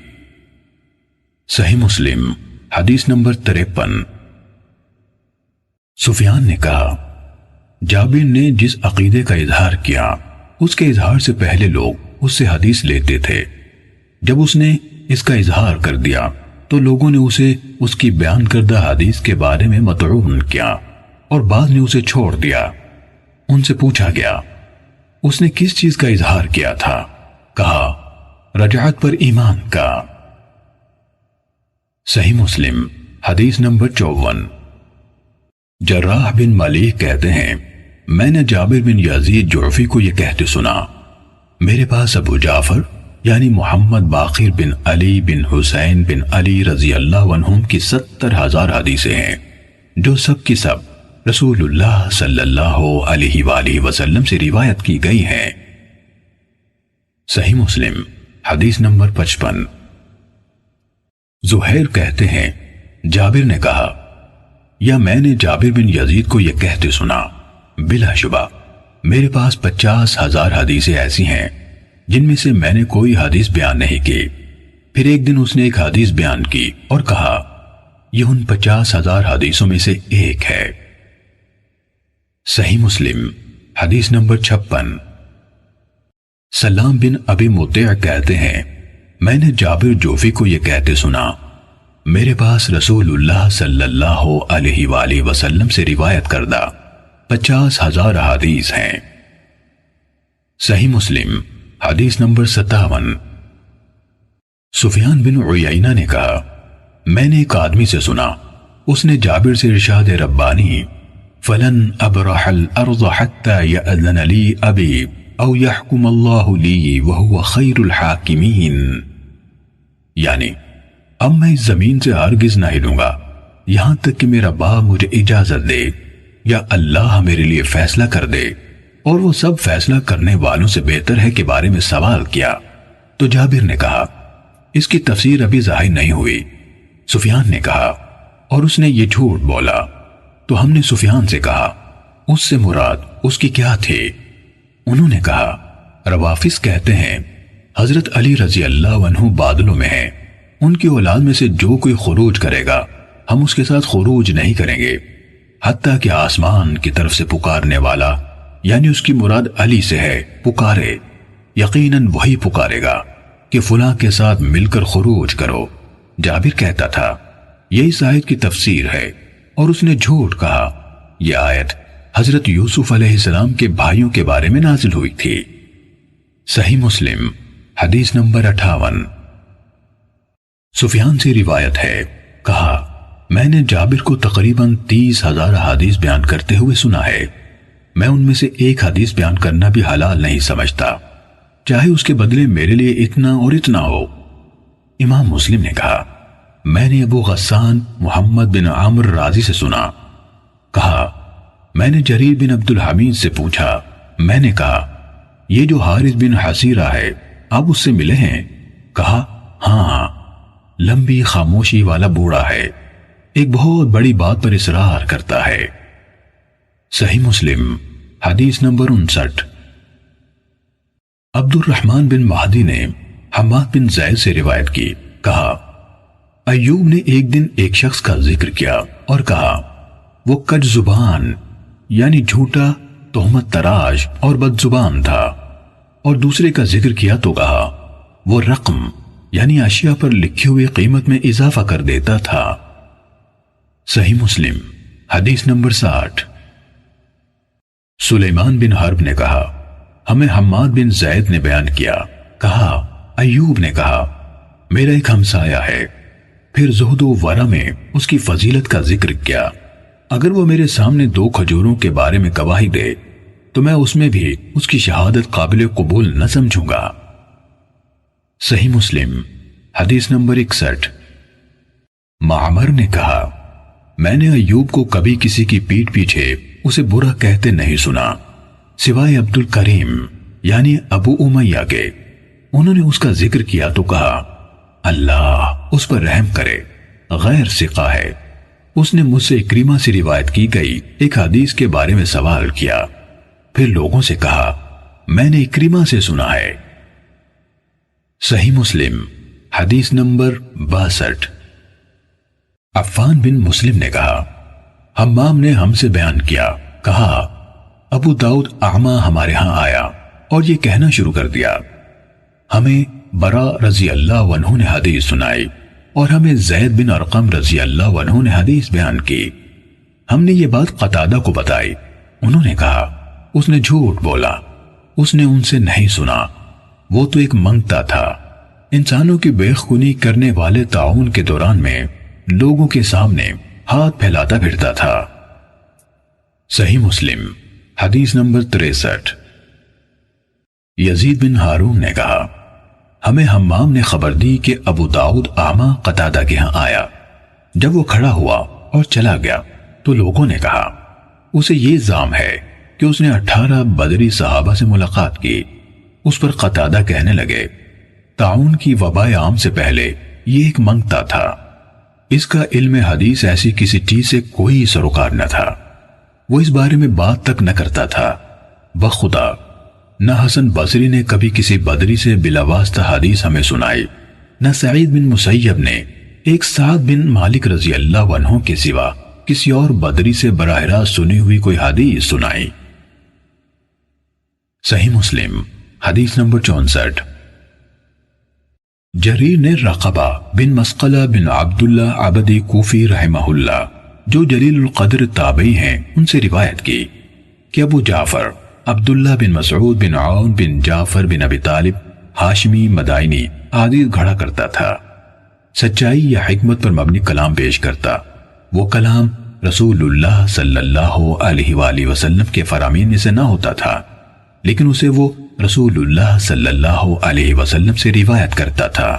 Speaker 1: صحیح مسلم حدیث نمبر 53۔ سفیان نے کہا جابر نے جس عقیدے کا اظہار کیا اس کے اظہار سے پہلے لوگ اس سے حدیث لیتے تھے، جب اس نے اس کا اظہار کر دیا تو لوگوں نے اسے اس کی بیان کردہ حدیث کے بارے میں مطعون کیا اور بعض نے اسے چھوڑ دیا۔ ان سے پوچھا گیا اس نے کس چیز کا اظہار کیا تھا؟ کہا رجعت پر ایمان کا۔ صحیح مسلم حدیث نمبر 54۔ جراح بن ملیک کہتے ہیں میں نے جابر بن یزید جعفی کو یہ کہتے سنا میرے پاس ابو جعفر یعنی محمد باقر بن علی بن حسین بن علی رضی اللہ عنہم کی 70,000 حدیثیں ہیں جو سب کی سب رسول اللہ صلی اللہ علیہ وآلہ وسلم سے روایت کی گئی ہیں۔ صحیح مسلم حدیث نمبر 55۔ زہیر کہتے ہیں جابر نے کہا یا میں نے جابر بن یزید کو یہ کہتے سنا بلا شبہ میرے پاس 50,000 حدیثیں ایسی ہیں جن میں سے میں نے کوئی حدیث بیان نہیں کی۔ پھر ایک دن اس نے ایک حدیث بیان کی اور کہا یہ ان 50,000 حدیثوں میں سے ایک ہے۔ صحیح مسلم حدیث نمبر 56۔ سلام بن ابی مطیع کہتے ہیں میں نے جابر جعفی کو یہ کہتے سنا میرے پاس رسول اللہ صلی اللہ علیہ وآلہ وسلم سے روایت کردہ 50,000 حدیث ہیں۔ صحیح مسلم حدیث نمبر 57۔ سفیان بن عیینہ نے کہا میں نے ایک آدمی سے سنا اس نے جابر سے ارشاد ربانی فلن ابرح الارض حتى يأذن لي ابی او يحكم اللہ لی وهو خیر الحاکمین، یعنی اب میں اس زمین سے ہرگز نہ ہلوں گا یہاں تک کہ میرا باپ مجھے اجازت دے یا اللہ میرے لیے فیصلہ کر دے، اور وہ سب فیصلہ کرنے والوں سے بہتر ہے کے بارے میں سوال کیا تو جابر نے کہا اس کی تفسیر ابھی ظاہر نہیں ہوئی۔ سفیان نے کہا اور اس نے یہ جھوٹ بولا، تو ہم نے سفیان سے کہا اس سے مراد اس کی کیا تھی؟ انہوں نے کہا روافظ کہتے ہیں حضرت علی رضی اللہ عنہ بادلوں میں ہیں، ان کی اولاد میں سے جو کوئی خروج کرے گا ہم اس کے ساتھ خروج نہیں کریں گے حتیٰ کہ آسمان کی طرف سے پکارنے والا یعنی اس کی مراد علی سے ہے پکارے، یقیناً وہی پکارے گا کہ فلاں کے ساتھ مل کر خروج کرو۔ جابر کہتا تھا یہ اس آیت کی تفسیر ہے اور اس نے جھوٹ کہا یہ آیت حضرت یوسف علیہ السلام کے بھائیوں کے بارے میں نازل ہوئی تھی۔ صحیح مسلم حدیث نمبر 58۔ سفیان سے روایت ہے کہا میں نے جابر کو تقریباً 30,000 حدیث بیان کرتے ہوئے سنا ہے، میں ان میں سے ایک حدیث بیان کرنا بھی حلال نہیں سمجھتا چاہے اس کے بدلے میرے لیے اتنا اور اتنا ہو۔ امام مسلم نے کہا میں نے ابو غسان محمد بن عامر رازی سے سنا، کہا میں نے جریر بن عبد الحمید سے پوچھا، میں نے کہا یہ جو حارث بن حسیرہ ہے آپ اس سے ملے ہیں؟ کہا ہاں، لمبی خاموشی والا بوڑھا ہے، ایک بہت بڑی بات پر اصرار کرتا ہے۔ صحیح مسلم حدیث نمبر 59۔ عبد الرحمن بن مہدی نے حماد بن زید سے روایت کی، کہا ایوب نے ایک دن ایک شخص کا ذکر کیا اور کہا وہ کج زبان یعنی جھوٹا، تہمت تراش اور بد زبان تھا، اور دوسرے کا ذکر کیا تو کہا وہ رقم یعنی اشیاء پر لکھی ہوئی قیمت میں اضافہ کر دیتا تھا۔ صحیح مسلم حدیث نمبر 60۔ سلیمان بن حرب نے کہا ہمیں حماد بن زید نے بیان کیا، کہا ایوب نے کہا میرا ایک ہمسایہ ہے، پھر زہد و ورع میں اس کی فضیلت کا ذکر کیا، اگر وہ میرے سامنے 2 کھجوروں کے بارے میں گواہی دے تو میں اس میں بھی اس کی شہادت قابل قبول نہ سمجھوں گا۔ صحیح مسلم حدیث نمبر 61۔ معمر نے کہا میں نے ایوب کو کبھی کسی کی پیٹھ پیچھے اسے برا کہتے نہیں سنا سوائے عبد الکریم یعنی ابو امیہ کے۔ انہوں نے اس کا ذکر کیا تو کہا اللہ اس پر رحم کرے، غیر ثقہ ہے۔ اس نے مجھ سے اکریمہ سے روایت کی گئی ایک حدیث کے بارے میں سوال کیا، پھر لوگوں سے کہا میں نے اکریمہ سے سنا ہے۔ صحیح مسلم حدیث نمبر 62۔ عفان بن مسلم نے کہا حمام نے ہم سے بیان کیا، کہا ابو داؤد اعمہ ہمارے ہاں آیا اور یہ کہنا شروع کر دیا ہمیں برا رضی اللہ عنہ نے حدیث سنائی اور ہمیں زید بن ارقم رضی اللہ عنہ نے حدیث بیان کی۔ ہم نے یہ بات قتادہ کو بتائی، انہوں نے کہا اس نے جھوٹ بولا، اس نے ان سے نہیں سنا، وہ تو ایک منگتا تھا۔ انسانوں کی بے خونی کرنے والے طاعون کے دوران میں لوگوں کے سامنے ہاتھ پھیلاتا پھرتا تھا۔ صحیح مسلم حدیث نمبر 63۔ یزید بن ہارون نے کہا ہمیں حمام نے خبر دی کہ ابو داؤد اعمہ قتادہ کے ہاں آیا۔ جب وہ کھڑا ہوا اور چلا گیا تو لوگوں نے کہا اسے یہ الزام ہے کہ اس نے 18 بدری صحابہ سے ملاقات کی۔ اس پر قتادہ کہنے لگے طاعون کی وبا عام سے پہلے یہ ایک منگتا تھا، اس کا علم حدیث ایسی کسی چیز سے کوئی سروکار نہ تھا، وہ اس بارے میں بات تک نہ کرتا تھا۔ بخدا نہ حسن بصری نے کبھی کسی بدری سے بلا واسطہ حدیث ہمیں سنائی، نہ سعید بن مسیب نے ایک سعد بن مالک رضی اللہ عنہ کے سوا کسی اور بدری سے براہ راست سنی ہوئی کوئی حدیث سنائی۔ صحیح مسلم حدیث نمبر 64۔ جریر نے رقبہ بن مسقلہ بن عبداللہ عبدی کوفی رحمہ اللہ جو جلیل القدر تابعی ہیں ان سے روایت کی کہ ابو جعفر عبداللہ بن مسعود بن عون بن جعفر بن ابی طالب ہاشمی مدائنی حدیث گھڑا کرتا تھا، سچائی یا حکمت پر مبنی کلام پیش کرتا۔ وہ کلام رسول اللہ صلی اللہ علیہ وآلہ وسلم کے فرامین میں سے نہ ہوتا تھا، لیکن اسے وہ رسول اللہ صلی اللہ علیہ وسلم سے روایت کرتا تھا۔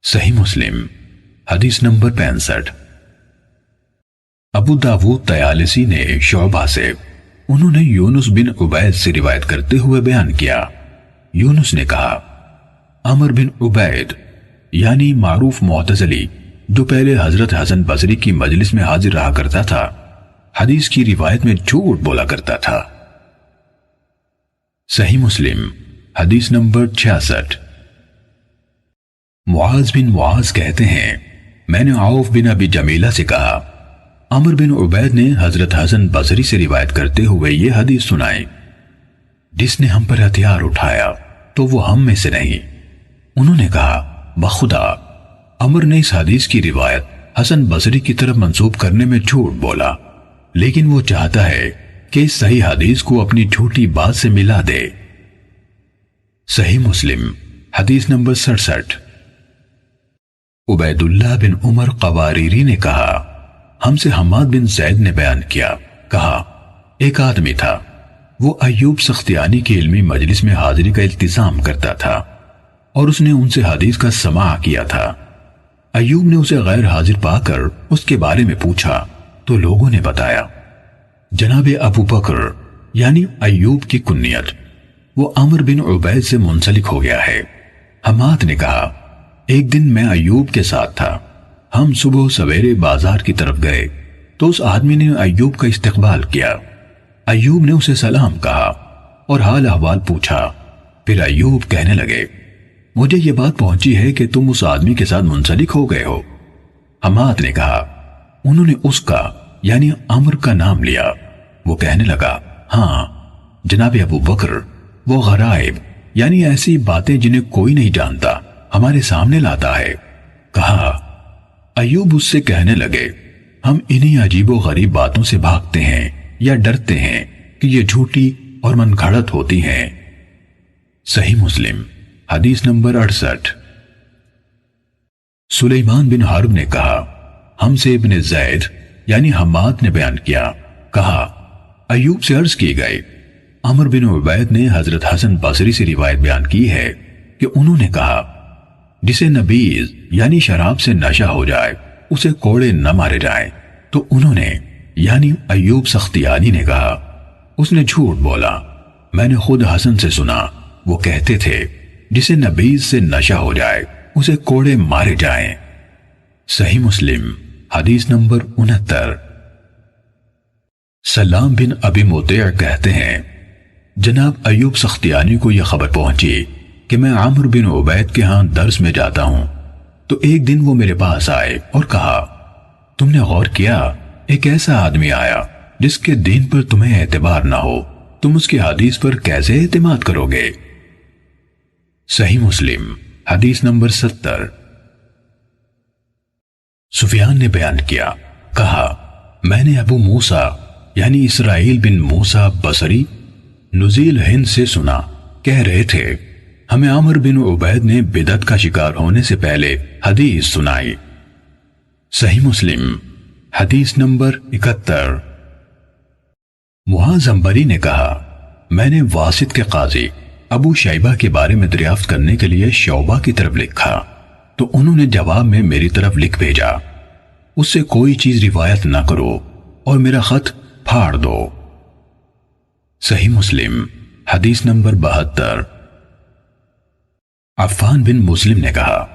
Speaker 1: صحیح مسلم حدیث نمبر 65۔ ابو داود طیالسی نے شعبہ سے انہوں نے یونس بن عبید سے روایت کرتے ہوئے بیان کیا، یونس نے کہا عمر بن عبید یعنی معروف معتزلی جو پہلے حضرت حسن بصری کی مجلس میں حاضر رہا کرتا تھا، حدیث کی روایت میں جھوٹ بولا کرتا تھا۔ صحیح مسلم حدیث نمبر 66۔ معاذ بن معاذ کہتے ہیں میں نے عوف بن ابی جمیلہ سے کہا عمر بن عبید نے حضرت حسن بصری سے روایت کرتے ہوئے یہ حدیث سنائی، جس نے ہم پر ہتھیار اٹھایا تو وہ ہم میں سے نہیں۔ انہوں نے کہا بخدا عمر نے اس حدیث کی روایت حسن بصری کی طرف منسوب کرنے میں جھوٹ بولا، لیکن وہ چاہتا ہے کہ اس صحیح حدیث کو اپنی جھوٹی بات سے ملا دے۔ صحیح مسلم حدیث نمبر 67۔ عبید اللہ بن عمر قواریری نے کہا ہم سے حماد بن زید نے بیان کیا، کہا ایک آدمی تھا، وہ ایوب سختیانی کی علمی مجلس میں حاضری کا التزام کرتا تھا اور اس نے ان سے حدیث کا سماع کیا تھا۔ ایوب نے اسے غیر حاضر پا کر اس کے بارے میں پوچھا تو لوگوں نے بتایا جناب ابو بکر یعنی ایوب کی کنیت وہ عمر بن عبید سے منسلک ہو گیا ہے۔ حماد نے کہا ایک دن میں ایوب کے ساتھ تھا، ہم صبح سویرے بازار کی طرف گئے تو اس آدمی نے ایوب کا استقبال کیا۔ ایوب نے اسے سلام کہا اور حال احوال پوچھا، پھر ایوب کہنے لگے مجھے یہ بات پہنچی ہے کہ تم اس آدمی کے ساتھ منسلک ہو گئے ہو۔ حماد نے کہا انہوں نے اس کا یعنی عمر کا نام لیا۔ وہ کہنے لگا ہاں جناب ابو بکر، وہ غرائب یعنی ایسی باتیں جنہیں کوئی نہیں جانتا ہمارے سامنے لاتا ہے۔ کہا ایوب اس سے کہنے لگے ہم انہی عجیب و غریب باتوں سے بھاگتے ہیں یا ڈرتے ہیں کہ یہ جھوٹی اور من گھڑت ہوتی ہیں۔ صحیح مسلم حدیث نمبر 68۔ سلیمان بن حرب نے کہا ہم سے ابن زید یعنی حماد نے بیان کیا، کہا ایوب سے عرض کی گئی عمر بن عبید نے حضرت حسن بصری سے روایت بیان کی ہے کہ انہوں نے کہا جسے نبیذ یعنی شراب سے نشہ ہو جائے اسے کوڑے نہ مارے جائیں، تو انہوں نے یعنی ایوب سختیانی نے کہا اس نے جھوٹ بولا، میں نے خود حسن سے سنا وہ کہتے تھے جسے نبیذ سے نشہ ہو جائے اسے کوڑے مارے جائیں۔ صحیح مسلم حدیث نمبر 69۔ سلام بن ابی مطیع کہتے ہیں جناب ایوب سختیانی کو یہ خبر پہنچی کہ میں عمر بن عبید کے ہاں درس میں جاتا ہوں، تو ایک دن وہ میرے پاس آئے اور کہا تم نے غور کیا ایک ایسا آدمی آیا جس کے دین پر تمہیں اعتبار نہ ہو، تم اس کی حدیث پر کیسے اعتماد کرو گے؟ صحیح مسلم حدیث نمبر 70۔ سفیان نے بیان کیا، کہا میں نے ابو موسیٰ یعنی اسرائیل بن موسیٰ بصری نزیل ہند سے سنا، کہہ رہے تھے ہمیں عمر بن عبید نے بدعت کا شکار ہونے سے پہلے حدیث سنائی۔ صحیح مسلم حدیث نمبر 71۔ معاذ عنبری نے کہا میں نے واسط کے قاضی ابو شیبہ کے بارے میں دریافت کرنے کے لیے شعبہ کی طرف لکھا، تو انہوں نے جواب میں میری طرف لکھ بھیجا اس سے کوئی چیز روایت نہ کرو اور میرا خط پھاڑ دو۔ صحیح مسلم حدیث نمبر 72۔ عفان بن مسلم نے کہا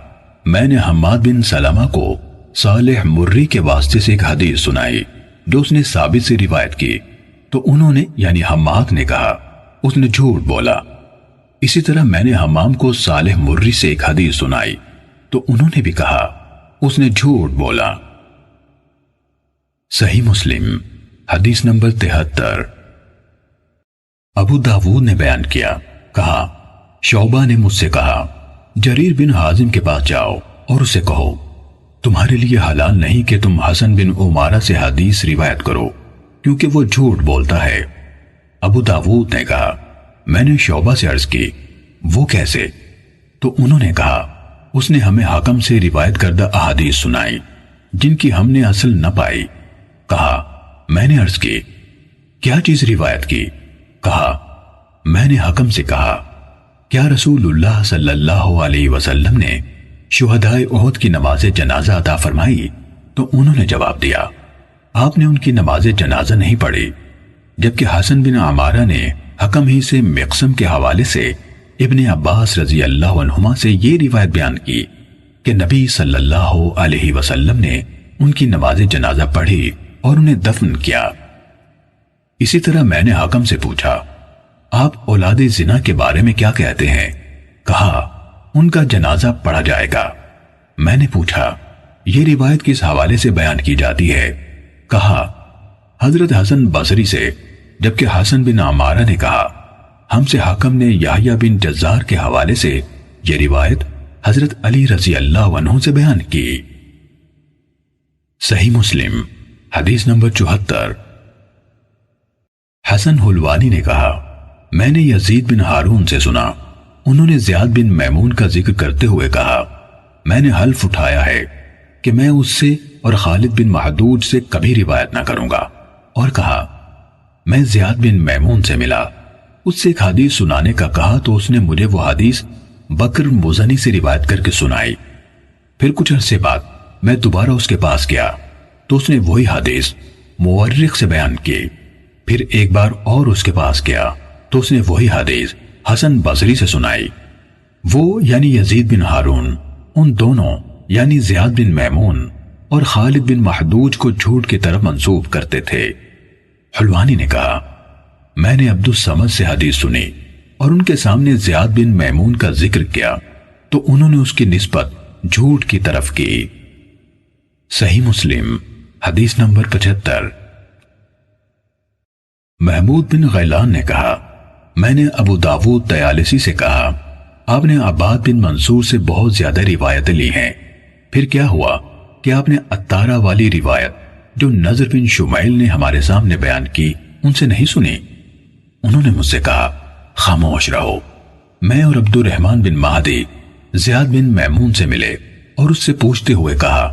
Speaker 1: میں نے حماد بن سلمہ کو صالح مری کے واسطے سے ایک حدیث سنائی جو اس نے ثابت سے روایت کی، تو انہوں نے یعنی حماد نے کہا اس نے جھوٹ بولا۔ اسی طرح میں نے حمام کو صالح مری سے ایک حدیث سنائی، تو انہوں نے بھی کہا اس نے جھوٹ بولا۔ صحیح مسلم حدیث نمبر 73۔ ابو داود نے بیان کیا، کہا شعبہ نے مجھ سے کہا جریر بن حازم کے پاس جاؤ اور اسے کہو تمہارے لیے حلال نہیں کہ تم حسن بن عمارہ سے حدیث روایت کرو کیونکہ وہ جھوٹ بولتا ہے۔ ابو داود نے کہا میں نے شعبہ سے عرض کی وہ کیسے؟ تو انہوں نے کہا اس نے ہمیں حکم سے روایت کردہ احادیث سنائی جن کی ہم نے اصل نہ پائی۔ کہا میں نے عرض کی کیا چیز روایت کی؟ کہا میں نے حکم سے کہا کیا رسول اللہ صلی اللہ علیہ وسلم نے شہدائے احد کی نماز جنازہ عطا فرمائی؟ تو انہوں نے جواب دیا آپ نے ان کی نماز جنازہ نہیں پڑھی، جبکہ حسن بن عمارہ نے حکم ہی سے مقسم کے حوالے سے ابن عباس رضی اللہ عنہما سے یہ روایت بیان کی کہ نبی صلی اللہ علیہ وسلم نے ان کی نماز جنازہ پڑھی اور انہیں دفن کیا۔ اسی طرح میں نے حکم سے پوچھا آپ اولاد زنا کے بارے میں کیا کہتے ہیں؟ کہا ان کا جنازہ پڑھا جائے گا۔ میں نے پوچھا یہ روایت کس حوالے سے بیان کی جاتی ہے؟ کہا حضرت حسن بصری سے، جبکہ حسن بن عمارہ نے کہا ہم سے حکم نے یحییٰ بن جزار کے حوالے سے یہ روایت حضرت علی رضی اللہ عنہ سے بیان کی۔ صحیح مسلم حدیث نمبر 74۔ حسن حلوانی نے کہا میں نے یزید بن ہارون سے سنا، انہوں نے زیاد بن میمون کا ذکر کرتے ہوئے کہا میں نے حلف اٹھایا ہے کہ میں اس سے اور خالد بن محدود سے کبھی روایت نہ کروں گا، اور کہا میں زیاد بن میمون سے ملا، اس سے ایک حدیث سنانے کا کہا تو اس نے مجھے وہ حدیث بکر مزنی سے روایت کر کے سنائی۔ پھر کچھ عرصے بعد میں دوبارہ اس کے پاس گیا تو اس نے وہی حدیث مورخ سے بیان کی۔ پھر ایک بار اور اس کے پاس گیا تو اس نے وہی حدیث حسن بصری سے سنائی۔ وہ یعنی یزید بن ہارون ان دونوں یعنی زیاد بن میمون اور خالد بن محدود کو جھوٹ کی طرف منسوب کرتے تھے۔ حلوانی نے کہا میں نے عبد الصمد سے حدیث سنی اور ان کے سامنے زیاد بن میمون کا ذکر کیا تو انہوں نے اس کی نسبت جھوٹ کی طرف کی۔ صحیح مسلم حدیث نمبر 75۔ محمود بن غیلان نے کہا میں نے ابو داود طیالسی سے کہا آپ نے عباد بن منصور سے بہت زیادہ روایتیں لی ہیں، پھر کیا ہوا کہ آپ نے اتارہ والی روایت جو نضر بن شمیل نے ہمارے سامنے بیان کی ان سے نہیں سنی؟ انہوں نے مجھ سے کہا خاموش رہو۔ میں اور عبد الرحمن بن مہدی زیاد بن میمون سے ملے اور اس سے پوچھتے ہوئے کہا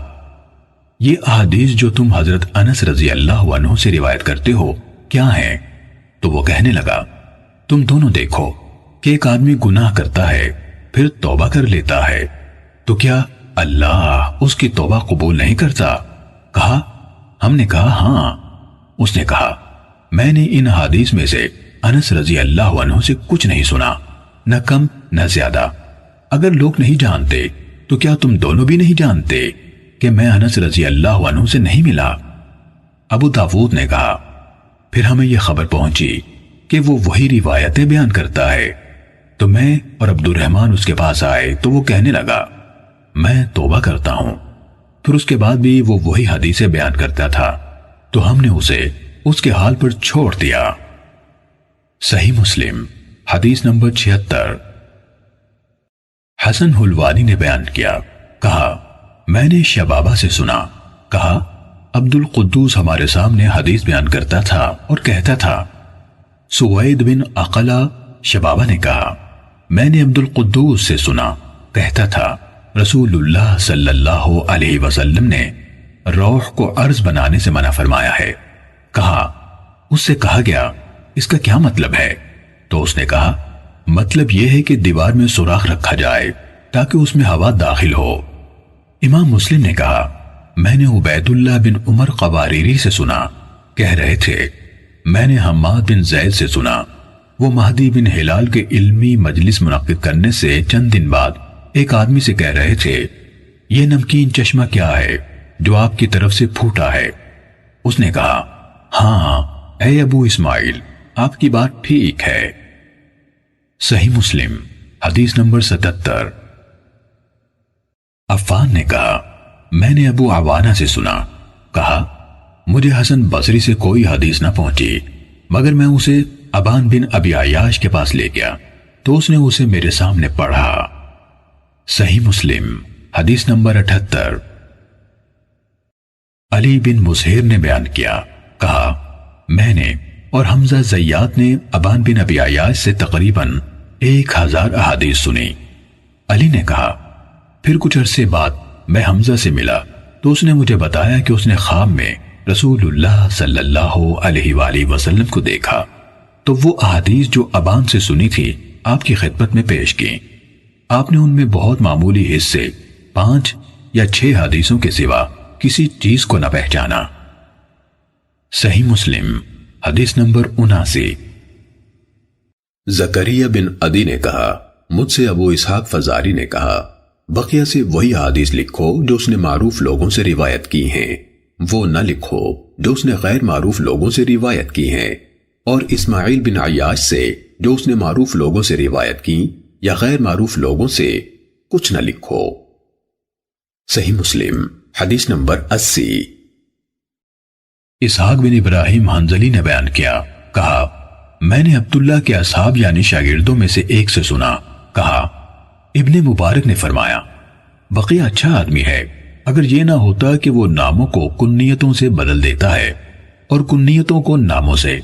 Speaker 1: یہ احادیث جو تم حضرت انس رضی اللہ عنہ سے روایت کرتے ہو کیا ہیں؟ تو وہ کہنے لگا تم دونوں دیکھو کہ ایک آدمی گناہ کرتا ہے پھر توبہ کر لیتا ہے تو کیا اللہ اس کی توبہ قبول نہیں کرتا؟ کہا ہم نے کہا ہاں۔ اس نے کہا میں نے ان حدیث میں سے انس رضی اللہ عنہ سے کچھ نہیں سنا، نہ کم نہ زیادہ۔ اگر لوگ نہیں جانتے تو کیا تم دونوں بھی نہیں جانتے کہ میں انس رضی اللہ عنہ سے نہیں ملا؟ ابو داود نے کہا پھر ہمیں یہ خبر پہنچی کہ وہ وہی روایتیں بیان کرتا ہے، تو میں اور عبد الرحمن اس کے پاس آئے تو وہ کہنے لگا میں توبہ کرتا ہوں۔ پھر اس کے بعد بھی وہ وہی حدیثیں بیان کرتا تھا، تو ہم نے اسے اس کے حال پر چھوڑ دیا۔ صحیح مسلم حدیث نمبر 76۔ حسن حلوانی نے بیان کیا، کہا میں نے شبابہ سے سنا، کہا عبد القدوس ہمارے سامنے حدیث بیان کرتا تھا اور کہتا تھا۔ سوید بن عقلہ شبابہ نے کہا میں نے عبد القدوس سے سنا، کہتا تھا رسول اللہ صلی اللہ علیہ وسلم نے روح کو عرض بنانے سے منع فرمایا ہے۔ کہا اس سے کہا گیا اس کا کیا مطلب ہے؟ تو اس نے کہا مطلب یہ ہے کہ دیوار میں سوراخ رکھا جائے تاکہ اس میں ہوا داخل ہو۔ امام مسلم نے کہا میں نے عبید اللہ بن عمر قواریری سے سنا، کہہ رہے تھے میں نے حماد بن زید سے سنا، وہ مہدی بن ہلال کے علمی مجلس منعقد کرنے سے چند دن بعد ایک آدمی سے کہہ رہے تھے یہ نمکین چشمہ کیا ہے جو آپ کی طرف سے پھوٹا ہے؟ اس نے کہا ہاں اے ابو اسماعیل آپ کی بات ٹھیک ہے۔ صحیح مسلم حدیث نمبر 77۔ عفان نے کہا میں نے ابو عوانہ سے سنا، کہا مجھے حسن بصری سے کوئی حدیث نہ پہنچی مگر میں اسے ابان بن ابی عیاش کے پاس لے گیا تو اس نے اسے میرے سامنے پڑھا۔ صحیح مسلم حدیث نمبر 78۔ علی بن مسہر نے بیان کیا، کہا میں نے اور حمزہ زیات نے ابان بن ابی عیاش سے تقریباً 1000 احادیث سنی۔ علی نے کہا پھر کچھ عرصے بعد میں حمزہ سے ملا تو اس نے مجھے بتایا کہ اس نے خواب میں رسول اللہ صلی اللہ علیہ وآلہ وسلم کو دیکھا، تو وہ احادیث جو ابان سے سنی تھی آپ کی خدمت میں پیش کی۔ آپ نے ان میں بہت معمولی حصے 5 یا 6 حدیثوں کے سوا کسی چیز کو نہ پہچانا۔ صحیح مسلم حدیث نمبر 79۔
Speaker 2: زکریا بن عدی نے کہا مجھ سے ابو اسحاق فزاری نے کہا بقیہ سے وہی حدیث لکھو جو اس نے معروف لوگوں سے روایت کی ہیں، وہ نہ لکھو جو اس نے غیر معروف لوگوں سے روایت کی ہیں، اور اسماعیل بن عیاش سے جو اس نے معروف لوگوں سے روایت کی یا غیر معروف لوگوں سے کچھ نہ لکھو۔ صحیح مسلم حدیث نمبر 80۔
Speaker 1: اسحاق بن ابراہیم حنظلی نے بیان کیا، کہا میں نے عبداللہ کے اصحاب یعنی شاگردوں میں سے ایک سے سنا، کہا ابن مبارک نے فرمایا بقیہ اچھا آدمی ہے، اگر یہ نہ ہوتا کہ وہ ناموں کو کنیتوں سے بدل دیتا ہے اور کنیتوں کو ناموں سے۔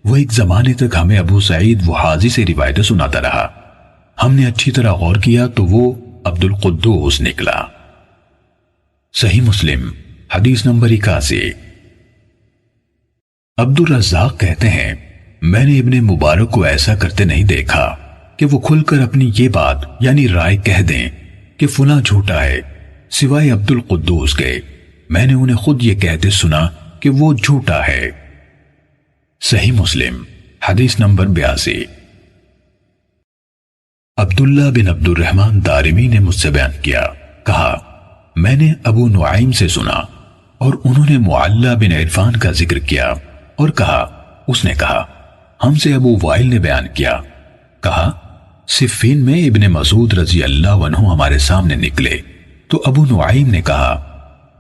Speaker 1: وہ ایک زمانے تک ہمیں ابو سعید وحازی سے روایتیں سناتا رہا، ہم نے اچھی طرح غور کیا تو وہ عبد القدوس نکلا۔ صحیح مسلم حدیث نمبر 81۔ عبد الرزاق کہتے ہیں میں نے ابن مبارک کو ایسا کرتے نہیں دیکھا کہ وہ کھل کر اپنی یہ بات یعنی رائے کہہ دیں کہ فلاں جھوٹا ہے، سوائے عبد القدوس کے میں نے انہیں خود یہ کہتے سنا کہ وہ جھوٹا ہے۔ صحیح مسلم حدیث نمبر 82۔ عبداللہ بن عبد الرحمن دارمی نے مجھ سے بیان کیا، کہا میں نے ابو نعیم سے سنا اور انہوں نے معلّہ بن عرفان کا ذکر کیا اور کہا اس نے کہا ہم سے ابو وائل نے بیان کیا، کہا صفین میں ابن مسعود رضی اللہ عنہ ہمارے سامنے نکلے تو ابو نعیم نے کہا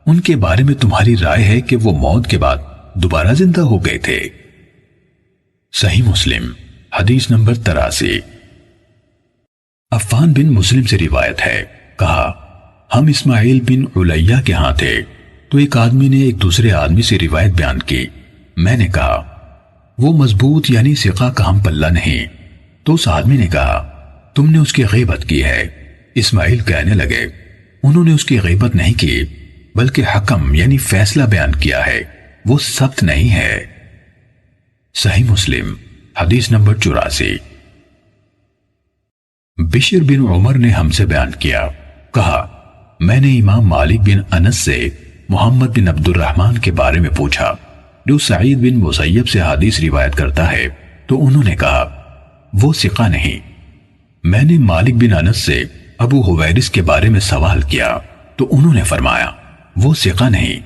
Speaker 1: ان کے بارے میں تمہاری رائے ہے کہ وہ موت کے بعد دوبارہ زندہ ہو گئے تھے۔ صحیح مسلم حدیث نمبر 83۔ عفان بن مسلم سے روایت ہے، کہا ہم اسماعیل بن علیہ کے ہاں تھے تو ایک آدمی نے ایک دوسرے آدمی سے روایت بیان کی، میں نے کہا وہ مضبوط یعنی ثقہ کا ہم پلہ نہیں، تو اس آدمی نے کہا تم نے اس کی غیبت کی ہے۔ اسماعیل کہنے لگے انہوں نے اس کی غیبت نہیں کی بلکہ حکم یعنی فیصلہ بیان کیا ہے، وہ ثبت نہیں ہے۔ صحیح مسلم حدیث نمبر 84۔ بشر بن عمر نے ہم سے بیان کیا، کہا میں نے امام مالک بن انس سے محمد بن عبد الرحمن کے بارے میں پوچھا جو سعید بن مسیب سے حدیث روایت کرتا ہے، تو انہوں نے کہا وہ ثقہ نہیں۔ میں نے مالک بن انس سے ابو حویرث کے بارے میں سوال کیا تو انہوں نے فرمایا وہ ثقہ نہیں۔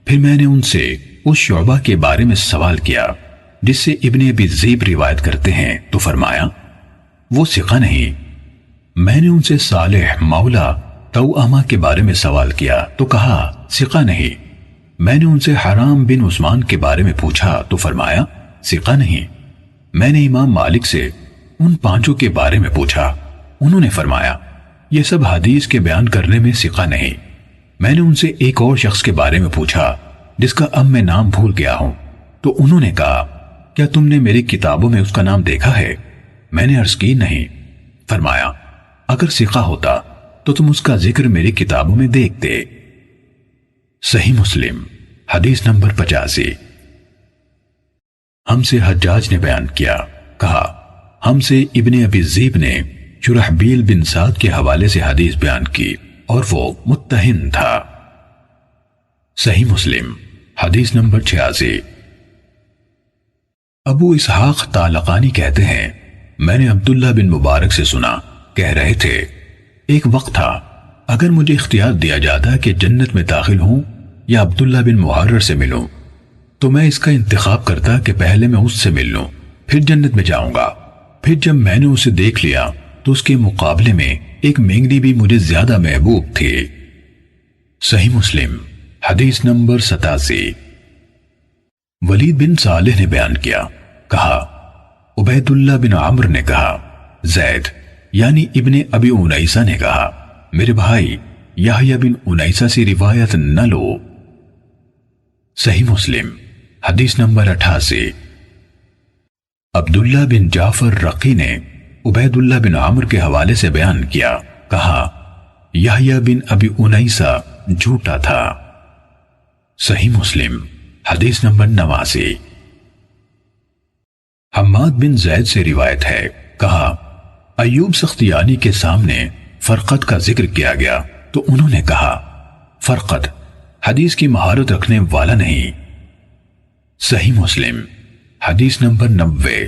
Speaker 1: پھر میں نے ان سے اس شعبہ کے بارے میں سوال کیا جس سے ابن ابی ذئب روایت کرتے ہیں، تو فرمایا وہ ثقہ نہیں۔ میں نے ان سے صالح مولا توأمہ کے بارے میں سوال کیا تو کہا ثقہ نہیں۔ میں نے ان سے حرام بن عثمان کے بارے میں پوچھا تو فرمایا ثقہ نہیں۔ میں نے امام مالک سے ان پانچوں کے بارے میں پوچھا، انہوں نے فرمایا یہ سب حدیث کے بیان کرنے میں ثقہ نہیں۔ میں نے ان سے ایک اور شخص کے بارے میں پوچھا جس کا اب میں نام بھول گیا ہوں، تو انہوں نے کہا کیا تم نے میری کتابوں میں اس کا نام دیکھا ہے؟ میں نے عرض کی نہیں۔ فرمایا اگر ثقہ ہوتا تو تم اس کا ذکر میری کتابوں میں دیکھتے۔ صحیح مسلم حدیث نمبر 85۔ ہم سے حجاج نے بیان کیا، کہا ہم سے ابن ابی ذئب نے شرحبیل بن سعد کے حوالے سے حدیث بیان کی اور وہ متہم تھا۔ صحیح مسلم حدیث نمبر 86۔ ابو اسحاق طالقانی کہتے ہیں میں نے عبداللہ بن مبارک سے سنا، کہہ رہے تھے ایک وقت تھا اگر مجھے اختیار دیا جاتا کہ جنت میں داخل ہوں یا عبداللہ بن محرر سے ملوں تو میں اس کا انتخاب کرتا کہ پہلے میں اس سے مل لوں پھر جنت میں جاؤں گا۔ پھر جب میں نے اسے دیکھ لیا تو اس کے مقابلے میں ایک مینگنی بھی مجھے زیادہ محبوب تھی۔ صحیح مسلم حدیث نمبر 87۔ ولید بن صالح نے بیان کیا، کہا عبید اللہ بن عمرو نے کہا زید یعنی ابن ابی انیسہ نے کہا میرے بھائی یحییٰ بن انیسہ سے روایت نہ لو۔ صحیح مسلم حدیث نمبر 88۔ عبداللہ بن جعفر رقی نے عبید اللہ بن عمرو کے حوالے سے بیان کیا، کہا یحییٰ بن ابی انیسہ جھوٹا تھا۔ صحیح مسلم حدیث نمبر 89۔ حماد بن زید سے روایت ہے، کہا ایوب سختیانی کے سامنے فرقت کا ذکر کیا گیا تو انہوں نے کہا فرقت حدیث کی مہارت رکھنے والا نہیں۔ صحیح مسلم حدیث نمبر 90۔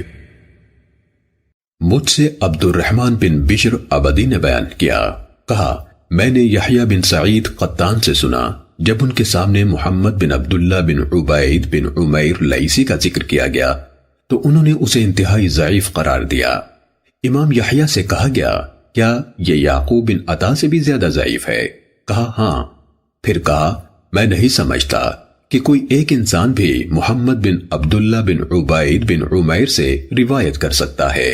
Speaker 2: مجھ سے عبد الرحمن بن بشر عبدی نے بیان کیا، کہا میں نے یحییٰ بن سعید قطان سے سنا جب ان کے سامنے محمد بن عبداللہ بن عبید بن عمیر لیثی کا ذکر کیا گیا تو انہوں نے اسے انتہائی ضعیف قرار دیا۔ امام یحییٰ سے کہا گیا کیا یہ یعقوب بن عطا سے بھی زیادہ ضعیف ہے؟ کہا ہاں۔ پھر کہا میں نہیں سمجھتا کہ کوئی ایک انسان بھی محمد بن عبداللہ بن عبید بن عمیر سے روایت کر سکتا ہے۔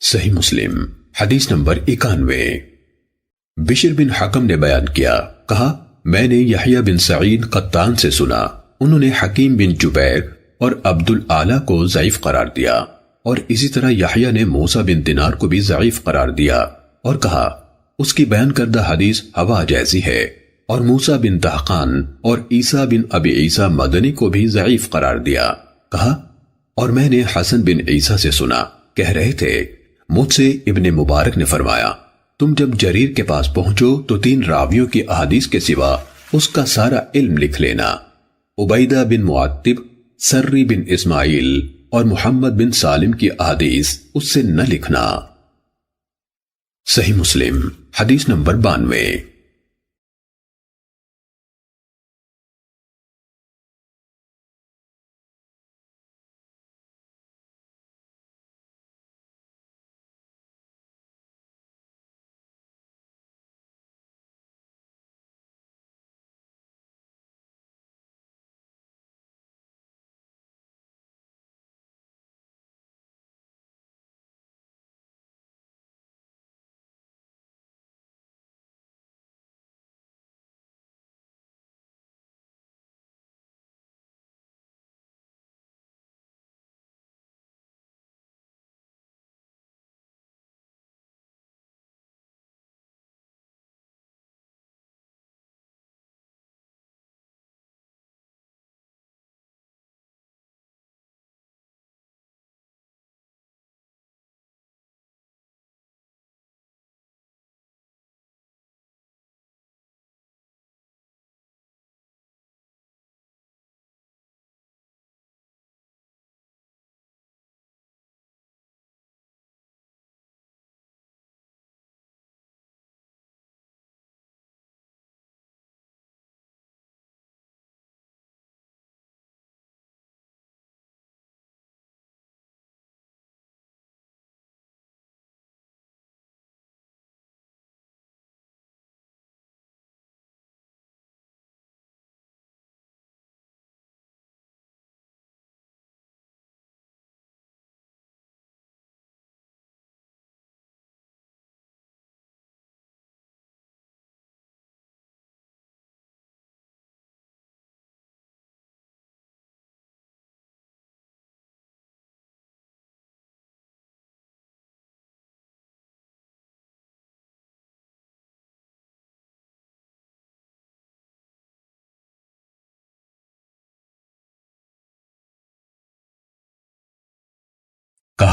Speaker 2: صحیح مسلم حدیث نمبر 91۔ بشر بن حکم نے بیان کیا، کہا میں نے یحییٰ بن سعید قطان سے سنا، انہوں نے حکیم بن جبیر اور عبد الاعلی کو ضعیف قرار دیا، اور اسی طرح یحییٰ نے موسیٰ بن دینار کو بھی ضعیف قرار دیا اور کہا اس کی بیان کردہ حدیث ہوا جیسی ہے، اور موسیٰ بن دہقان اور عیسیٰ بن ابی عیسیٰ مدنی کو بھی ضعیف قرار دیا۔ کہا اور میں نے حسن بن عیسیٰ سے سنا، کہہ رہے تھے مجھ سے ابن مبارک نے فرمایا تم جب جریر کے پاس پہنچو تو 3 راویوں کی احادیث کے سوا اس کا سارا علم لکھ لینا، عبیدہ بن معتب، سری بن اسماعیل اور محمد بن سالم کی احادیث اس سے نہ لکھنا۔ صحیح مسلم حدیث نمبر 92۔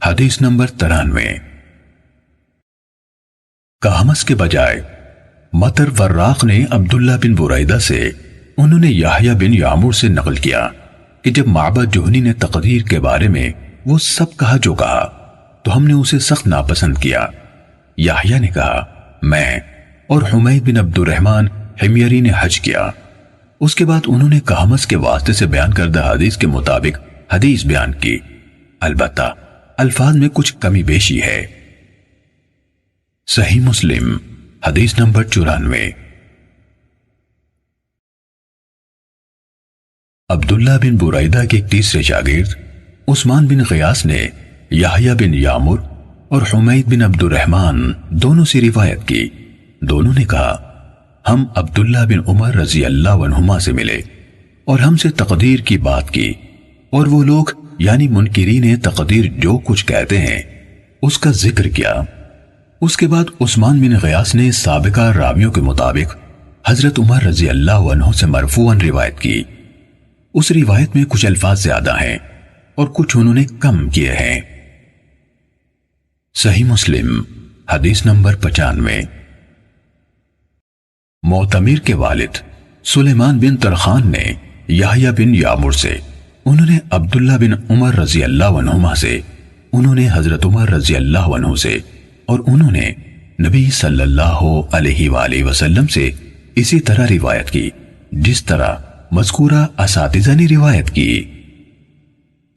Speaker 1: حدیث نمبر 93۔ کہمس کے بجائے مطر وراق نے عبداللہ بن بریدہ سے، انہوں نے یحییٰ بن یعمر سے نقل کیا کہ جب معبد جہنی نے تقدیر کے بارے میں وہ سب کہا جو کہا تو ہم نے اسے سخت ناپسند کیا۔ یحییٰ نے کہا میں اور حمید بن عبد الرحمن حمیری نے حج کیا۔ اس کے بعد انہوں نے کہمس کے واسطے سے بیان کردہ حدیث کے مطابق حدیث بیان کی، البتہ الفاظ میں کچھ کمی بیشی ہے۔ صحیح مسلم حدیث نمبر 94۔ عبداللہ بن بریدہ کے ایک تیسرے شاگرد عثمان بن غیاث نے یحییٰ بن یعمر اور حمید بن عبد الرحمن دونوں سے روایت کی۔ دونوں نے کہا ہم عبداللہ بن عمر رضی اللہ عنہما سے ملے اور ہم سے تقدیر کی بات کی، اور وہ لوگ یعنی منکرین تقدیر جو کچھ کہتے ہیں اس کا ذکر کیا۔ اس کے بعد عثمان بن غیاث نے سابقہ راویوں کے مطابق حضرت عمر رضی اللہ عنہ سے مرفوعاً روایت کی۔ اس روایت میں کچھ الفاظ زیادہ ہیں اور کچھ انہوں نے کم کیے ہیں۔ صحیح مسلم حدیث نمبر 95۔ معتمر کے والد سلیمان بن ترخان نے یحییٰ بن یعمر سے، انہوں نے عبداللہ بن عمر رضی اللہ عنہما سے، انہوں نے حضرت عمر رضی اللہ عنہ سے، اور انہوں نے نبی صلی اللہ علیہ وآلہ وسلم سے اسی طرح روایت کی جس طرح مذکورہ اساتذہ نے روایت کی۔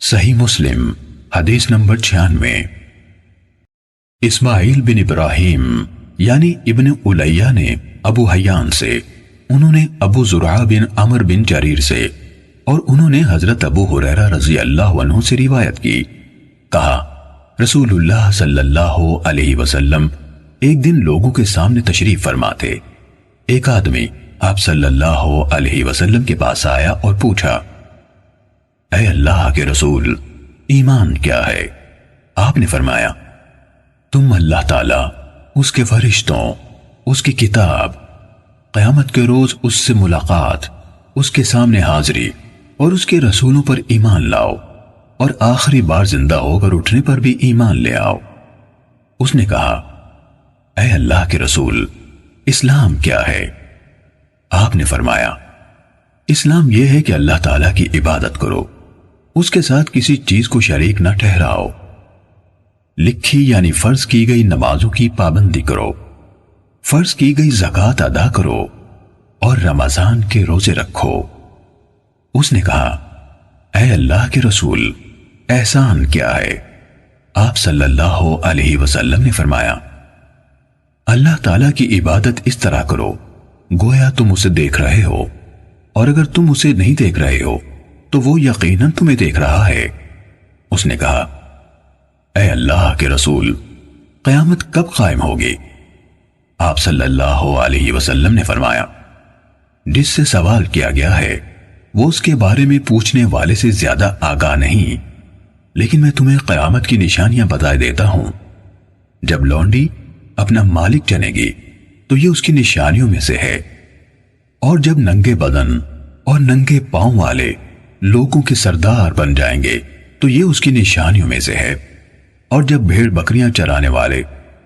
Speaker 1: صحیح مسلم حدیث نمبر 96۔ اسماعیل بن ابراہیم یعنی ابن الیہ نے ابو حیان سے، انہوں نے ابو زرعہ بن عمر بن جریر سے، اور انہوں نے حضرت ابو ہریرہ رضی اللہ عنہ سے روایت کی، کہا رسول اللہ صلی اللہ علیہ وسلم ایک دن لوگوں کے سامنے تشریف فرما تھے۔ ایک آدمی آپ صلی اللہ علیہ وسلم کے پاس آیا اور پوچھا، اے اللہ کے رسول، ایمان کیا ہے؟ آپ نے فرمایا، تم اللہ تعالیٰ، اس کے فرشتوں، اس کی کتاب، قیامت کے روز اس سے ملاقات، اس کے سامنے حاضری اور اس کے رسولوں پر ایمان لاؤ، اور آخری بار زندہ ہو کر اٹھنے پر بھی ایمان لے آؤ۔ اس نے کہا، اے اللہ کے رسول، اسلام کیا ہے؟ آپ نے فرمایا، اسلام یہ ہے کہ اللہ تعالیٰ کی عبادت کرو، اس کے ساتھ کسی چیز کو شریک نہ ٹھہراؤ، لکھی یعنی فرض کی گئی نمازوں کی پابندی کرو، فرض کی گئی زکوٰۃ ادا کرو، اور رمضان کے روزے رکھو۔ اس نے کہا، اے اللہ کے رسول، احسان کیا ہے؟ آپ صلی اللہ علیہ وسلم نے فرمایا، اللہ تعالیٰ کی عبادت اس طرح کرو گویا تم اسے دیکھ رہے ہو، اور اگر تم اسے نہیں دیکھ رہے ہو تو وہ یقیناً تمہیں دیکھ رہا ہے۔ اس نے کہا، اے اللہ کے رسول، قیامت کب قائم ہوگی؟ آپ صلی اللہ علیہ وسلم نے فرمایا، جس سے سوال کیا گیا ہے وہ اس کے بارے میں پوچھنے والے سے زیادہ آگاہ نہیں، لیکن میں تمہیں قیامت کی نشانیاں بتا دیتا ہوں۔ جب لونڈی اپنا مالک جنے گی تو یہ اس کی نشانیوں میں سے ہے، اور جب ننگے بدن اور ننگے پاؤں والے لوگوں کے سردار بن جائیں گے تو یہ اس کی نشانیوں میں سے ہے، اور جب بھیڑ بکریاں چرانے والے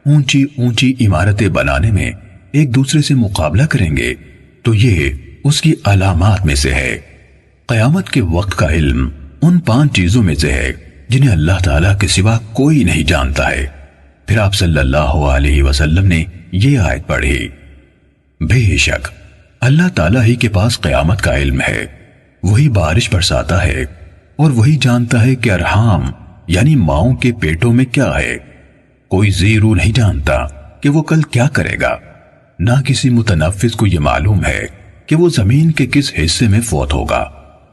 Speaker 1: اونچی اونچی عمارتیں بنانے میں ایک دوسرے سے مقابلہ کریں گے تو یہ اس کی علامات میں سے ہے۔ قیامت کے وقت کا علم ان 5 چیزوں میں سے ہے جنہیں اللہ تعالیٰ کے سوا کوئی نہیں جانتا ہے۔ پھر آپ صلی اللہ علیہ وسلم نے یہ آیت پڑھی، بے شک اللہ تعالیٰ ہی کے پاس قیامت کا علم ہے، وہی بارش برساتا ہے، اور وہی جانتا ہے کہ ارحام یعنی ماؤں کے پیٹوں میں کیا ہے۔ کوئی زیرو نہیں جانتا کہ وہ کل کیا کرے گا، نہ کسی متنفس کو یہ معلوم ہے کہ وہ زمین کے کس حصے میں فوت ہوگا۔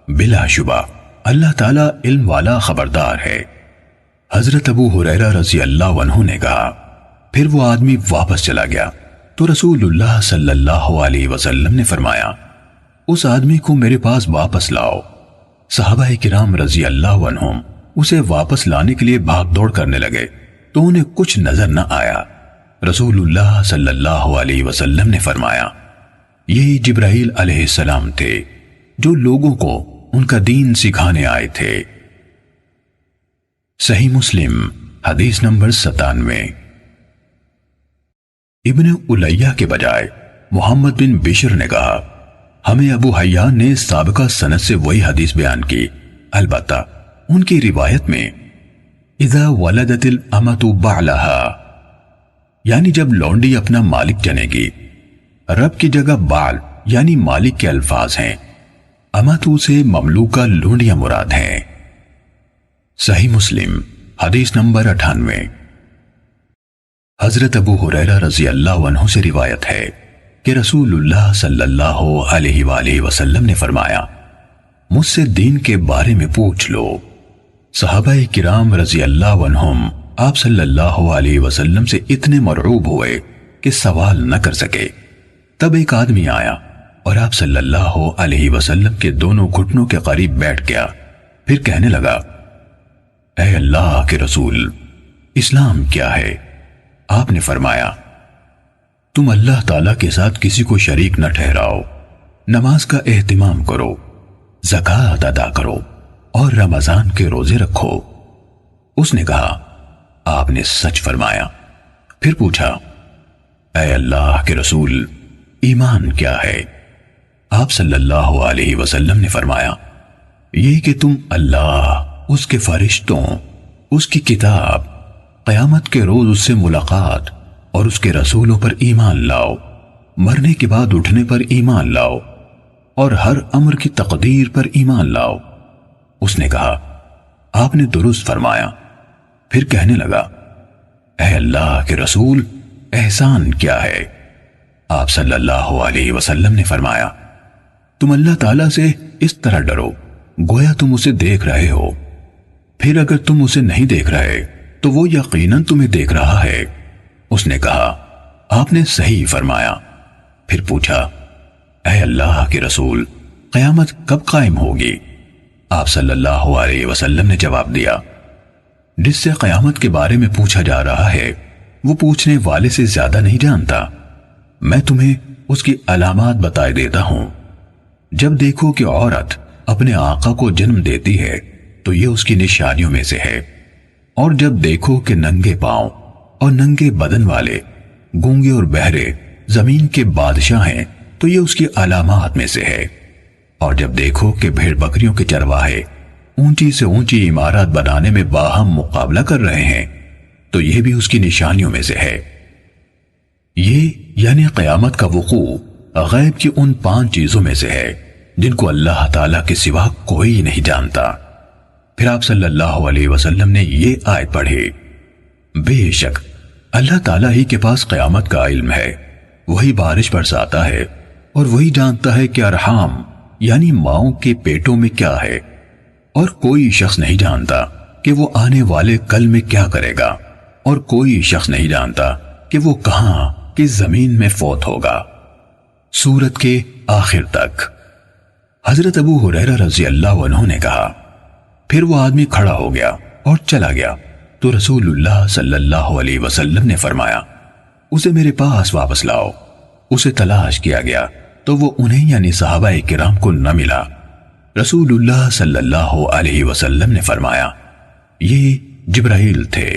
Speaker 1: بلا شبہ اللہ تعالیٰ علم والا خبردار ہے۔ حضرت ابو ہریرہ رضی اللہ عنہ نے کہا، پھر وہ آدمی واپس چلا گیا تو رسول اللہ صلی اللہ علیہ وسلم نے فرمایا، اس آدمی کو میرے پاس واپس لاؤ۔ صحابہ کرام رضی اللہ عنہم اسے واپس لانے کے لیے بھاگ دوڑ کرنے لگے تو انہیں کچھ نظر نہ آیا۔ رسول اللہ صلی اللہ علیہ وسلم نے فرمایا، یہی جبرائیل علیہ السلام تھے جو لوگوں کو ان کا دین سکھانے آئے تھے۔ صحیح مسلم حدیث نمبر 97۔ ابن الیہ کے بجائے محمد بن بشر نے کہا ہمیں ابو حیان نے سابقہ سند سے وہی حدیث بیان کی، البتہ ان کی روایت میں اذا ولدت الامۃ بعلہا، یعنی جب لونڈی اپنا مالک جنے گی۔ رب کی جگہ بال یعنی مالک کے الفاظ ہیں، امتو سے مملوکہ لونڈیاں مراد ہیں۔ صحیح مسلم حدیث نمبر 98۔ حضرت ابو ہریرہ رضی اللہ عنہ سے روایت ہے کہ رسول اللہ صلی اللہ علیہ وآلہ وسلم نے فرمایا مجھ سے دین کے بارے میں پوچھ لو۔ صحابہ کرام رضی اللہ عنہم آپ صلی اللہ علیہ وسلم سے اتنے مرعوب ہوئے کہ سوال نہ کر سکے۔ تب ایک آدمی آیا اور آپ صلی اللہ علیہ وسلم کے دونوں گھٹنوں کے قریب بیٹھ گیا، پھر کہنے لگا اے اللہ کے رسول، اسلام کیا ہے؟ آپ نے فرمایا تم اللہ تعالیٰ کے ساتھ کسی کو شریک نہ ٹھہراؤ، نماز کا اہتمام کرو، زکوٰۃ ادا کرو اور رمضان کے روزے رکھو۔ اس نے کہا آپ نے سچ فرمایا۔ پھر پوچھا اے اللہ کے رسول، ایمان کیا ہے؟ آپ صلی اللہ علیہ وسلم نے فرمایا یہ کہ تم اللہ، اس کے فرشتوں، اس کی کتاب، قیامت کے روز اس سے ملاقات اور اس کے رسولوں پر ایمان لاؤ، مرنے کے بعد اٹھنے پر ایمان لاؤ اور ہر امر کی تقدیر پر ایمان لاؤ۔ اس نے کہا آپ نے درست فرمایا۔ پھر کہنے لگا اے اللہ کے رسول، احسان کیا ہے؟ آپ صلی اللہ علیہ وسلم نے فرمایا تم اللہ تعالیٰ سے اس طرح ڈرو گویا تم اسے دیکھ رہے ہو، پھر اگر تم اسے نہیں دیکھ رہے تو وہ یقیناً تمہیں دیکھ رہا ہے۔ اس نے کہا آپ نے صحیح فرمایا۔ پھر پوچھا اے اللہ کے رسول، قیامت کب قائم ہوگی؟ آپ صلی اللہ علیہ وسلم نے جواب دیا جس سے قیامت کے بارے میں پوچھا جا رہا ہے وہ پوچھنے والے سے زیادہ نہیں جانتا، میں تمہیں اس کی علامات بتائے دیتا ہوں۔ جب دیکھو کہ عورت اپنے آقا کو جنم دیتی ہے تو یہ اس کی نشانیوں میں سے ہے، اور جب دیکھو کہ ننگے پاؤں اور ننگے بدن والے، گونگے اور بہرے زمین کے بادشاہ ہیں تو یہ اس کی علامات میں سے ہے، اور جب دیکھو کہ بھیڑ بکریوں کے چرواہے اونچی سے اونچی عمارات بنانے میں باہم مقابلہ کر رہے ہیں تو یہ بھی اس کی نشانیوں میں سے ہے۔ یہ یعنی قیامت کا وقوع غیب کی ان 5 چیزوں میں سے ہے جن کو اللہ تعالیٰ کے سوا کوئی نہیں جانتا۔ پھر آپ صلی اللہ علیہ وسلم نے یہ آیت پڑھی بے شک اللہ تعالیٰ ہی کے پاس قیامت کا علم ہے، وہی بارش برساتا ہے اور وہی جانتا ہے کہ ارحام یعنی ماؤں کے پیٹوں میں کیا ہے، اور کوئی شخص نہیں جانتا کہ وہ آنے والے کل میں کیا کرے گا، اور کوئی شخص نہیں جانتا کہ وہ کہاں کس زمین میں فوت ہوگا۔ سورت کے آخر تک۔ حضرت ابو ہریرہ رضی اللہ عنہ نے کہا پھر وہ آدمی کھڑا ہو گیا اور چلا گیا تو رسول اللہ صلی اللہ علیہ وسلم نے فرمایا اسے میرے پاس واپس لاؤ۔ اسے تلاش کیا گیا تو وہ انہیں یعنی صحابہ کرام کو نہ ملا۔ رسول اللہ صلی اللہ علیہ وسلم نے فرمایا یہ جبرائیل تھے،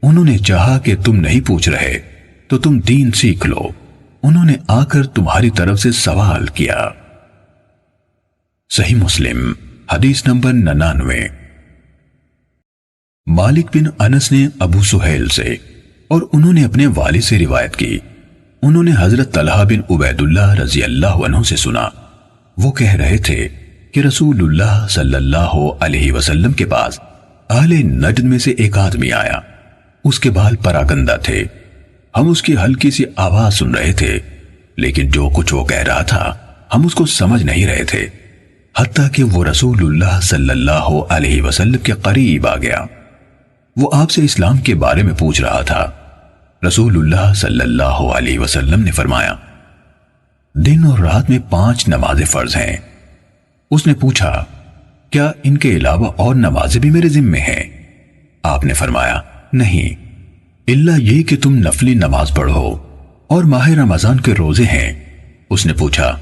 Speaker 1: انہوں نے چاہا کہ تم نہیں پوچھ رہے تو تم دین سیکھ لو، انہوں نے آ کر تمہاری طرف سے سوال کیا۔ صحیح مسلم حدیث نمبر 99۔ مالک بن انس نے ابو سہیل سے اور انہوں نے اپنے والد سے روایت کی، انہوں نے حضرت طلحہ بن عبید اللہ رضی اللہ عنہ سے سنا، وہ کہہ رہے تھے کہ رسول اللہ صلی اللہ علیہ وسلم کے پاس اہل نجد میں سے ایک آدمی آیا، اس کے بال پراگندہ تھے، ہم اس کی ہلکی سی آواز سن رہے تھے لیکن جو کچھ وہ کہہ رہا تھا ہم اس کو سمجھ نہیں رہے تھے، حتیٰ کہ وہ رسول اللہ صلی اللہ علیہ وسلم کے قریب آ گیا۔ وہ آپ سے اسلام کے بارے میں پوچھ رہا تھا۔ رسول اللہ صلی اللہ علیہ وسلم نے فرمایا دن اور رات میں 5 نمازیں فرض ہیں۔ اس نے پوچھا کیا ان کے علاوہ اور نمازیں بھی میرے ذمے ہیں؟ آپ نے فرمایا نہیں، الا یہ کہ تم نفلی نماز پڑھو اور ماہ رمضان کے روزے ہیں۔ اس نے پوچھا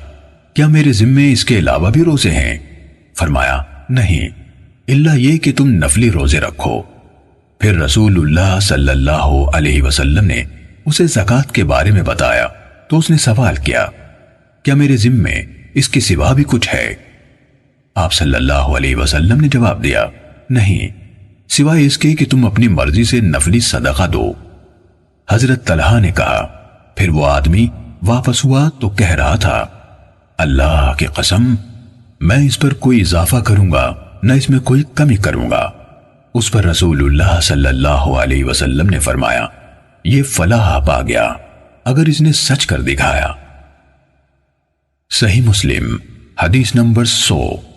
Speaker 1: کیا میرے ذمے اس کے علاوہ بھی روزے ہیں؟ فرمایا نہیں، الا یہ کہ تم نفلی روزے رکھو۔ پھر رسول اللہ صلی اللہ علیہ وسلم نے اسے زکوٰۃ کے بارے میں بتایا تو اس نے سوال کیا، کیا میرے ذمے اس کے سوا بھی کچھ ہے؟ آپ صلی اللہ علیہ وسلم نے جواب دیا، نہیں، سوائے اس کے کہ تم اپنی مرضی سے نفلی صدقہ دو۔ حضرت طلحہ نے کہا، پھر وہ آدمی واپس ہوا تو کہہ رہا تھا، اللہ کی قسم، میں اس پر کوئی اضافہ کروں گا نہ اس میں کوئی کمی کروں گا۔ اس پر رسول اللہ صلی اللہ علیہ وسلم نے فرمایا، یہ فلاح پا گیا اگر اس نے سچ کر دکھایا۔ صحیح مسلم حدیث نمبر 100۔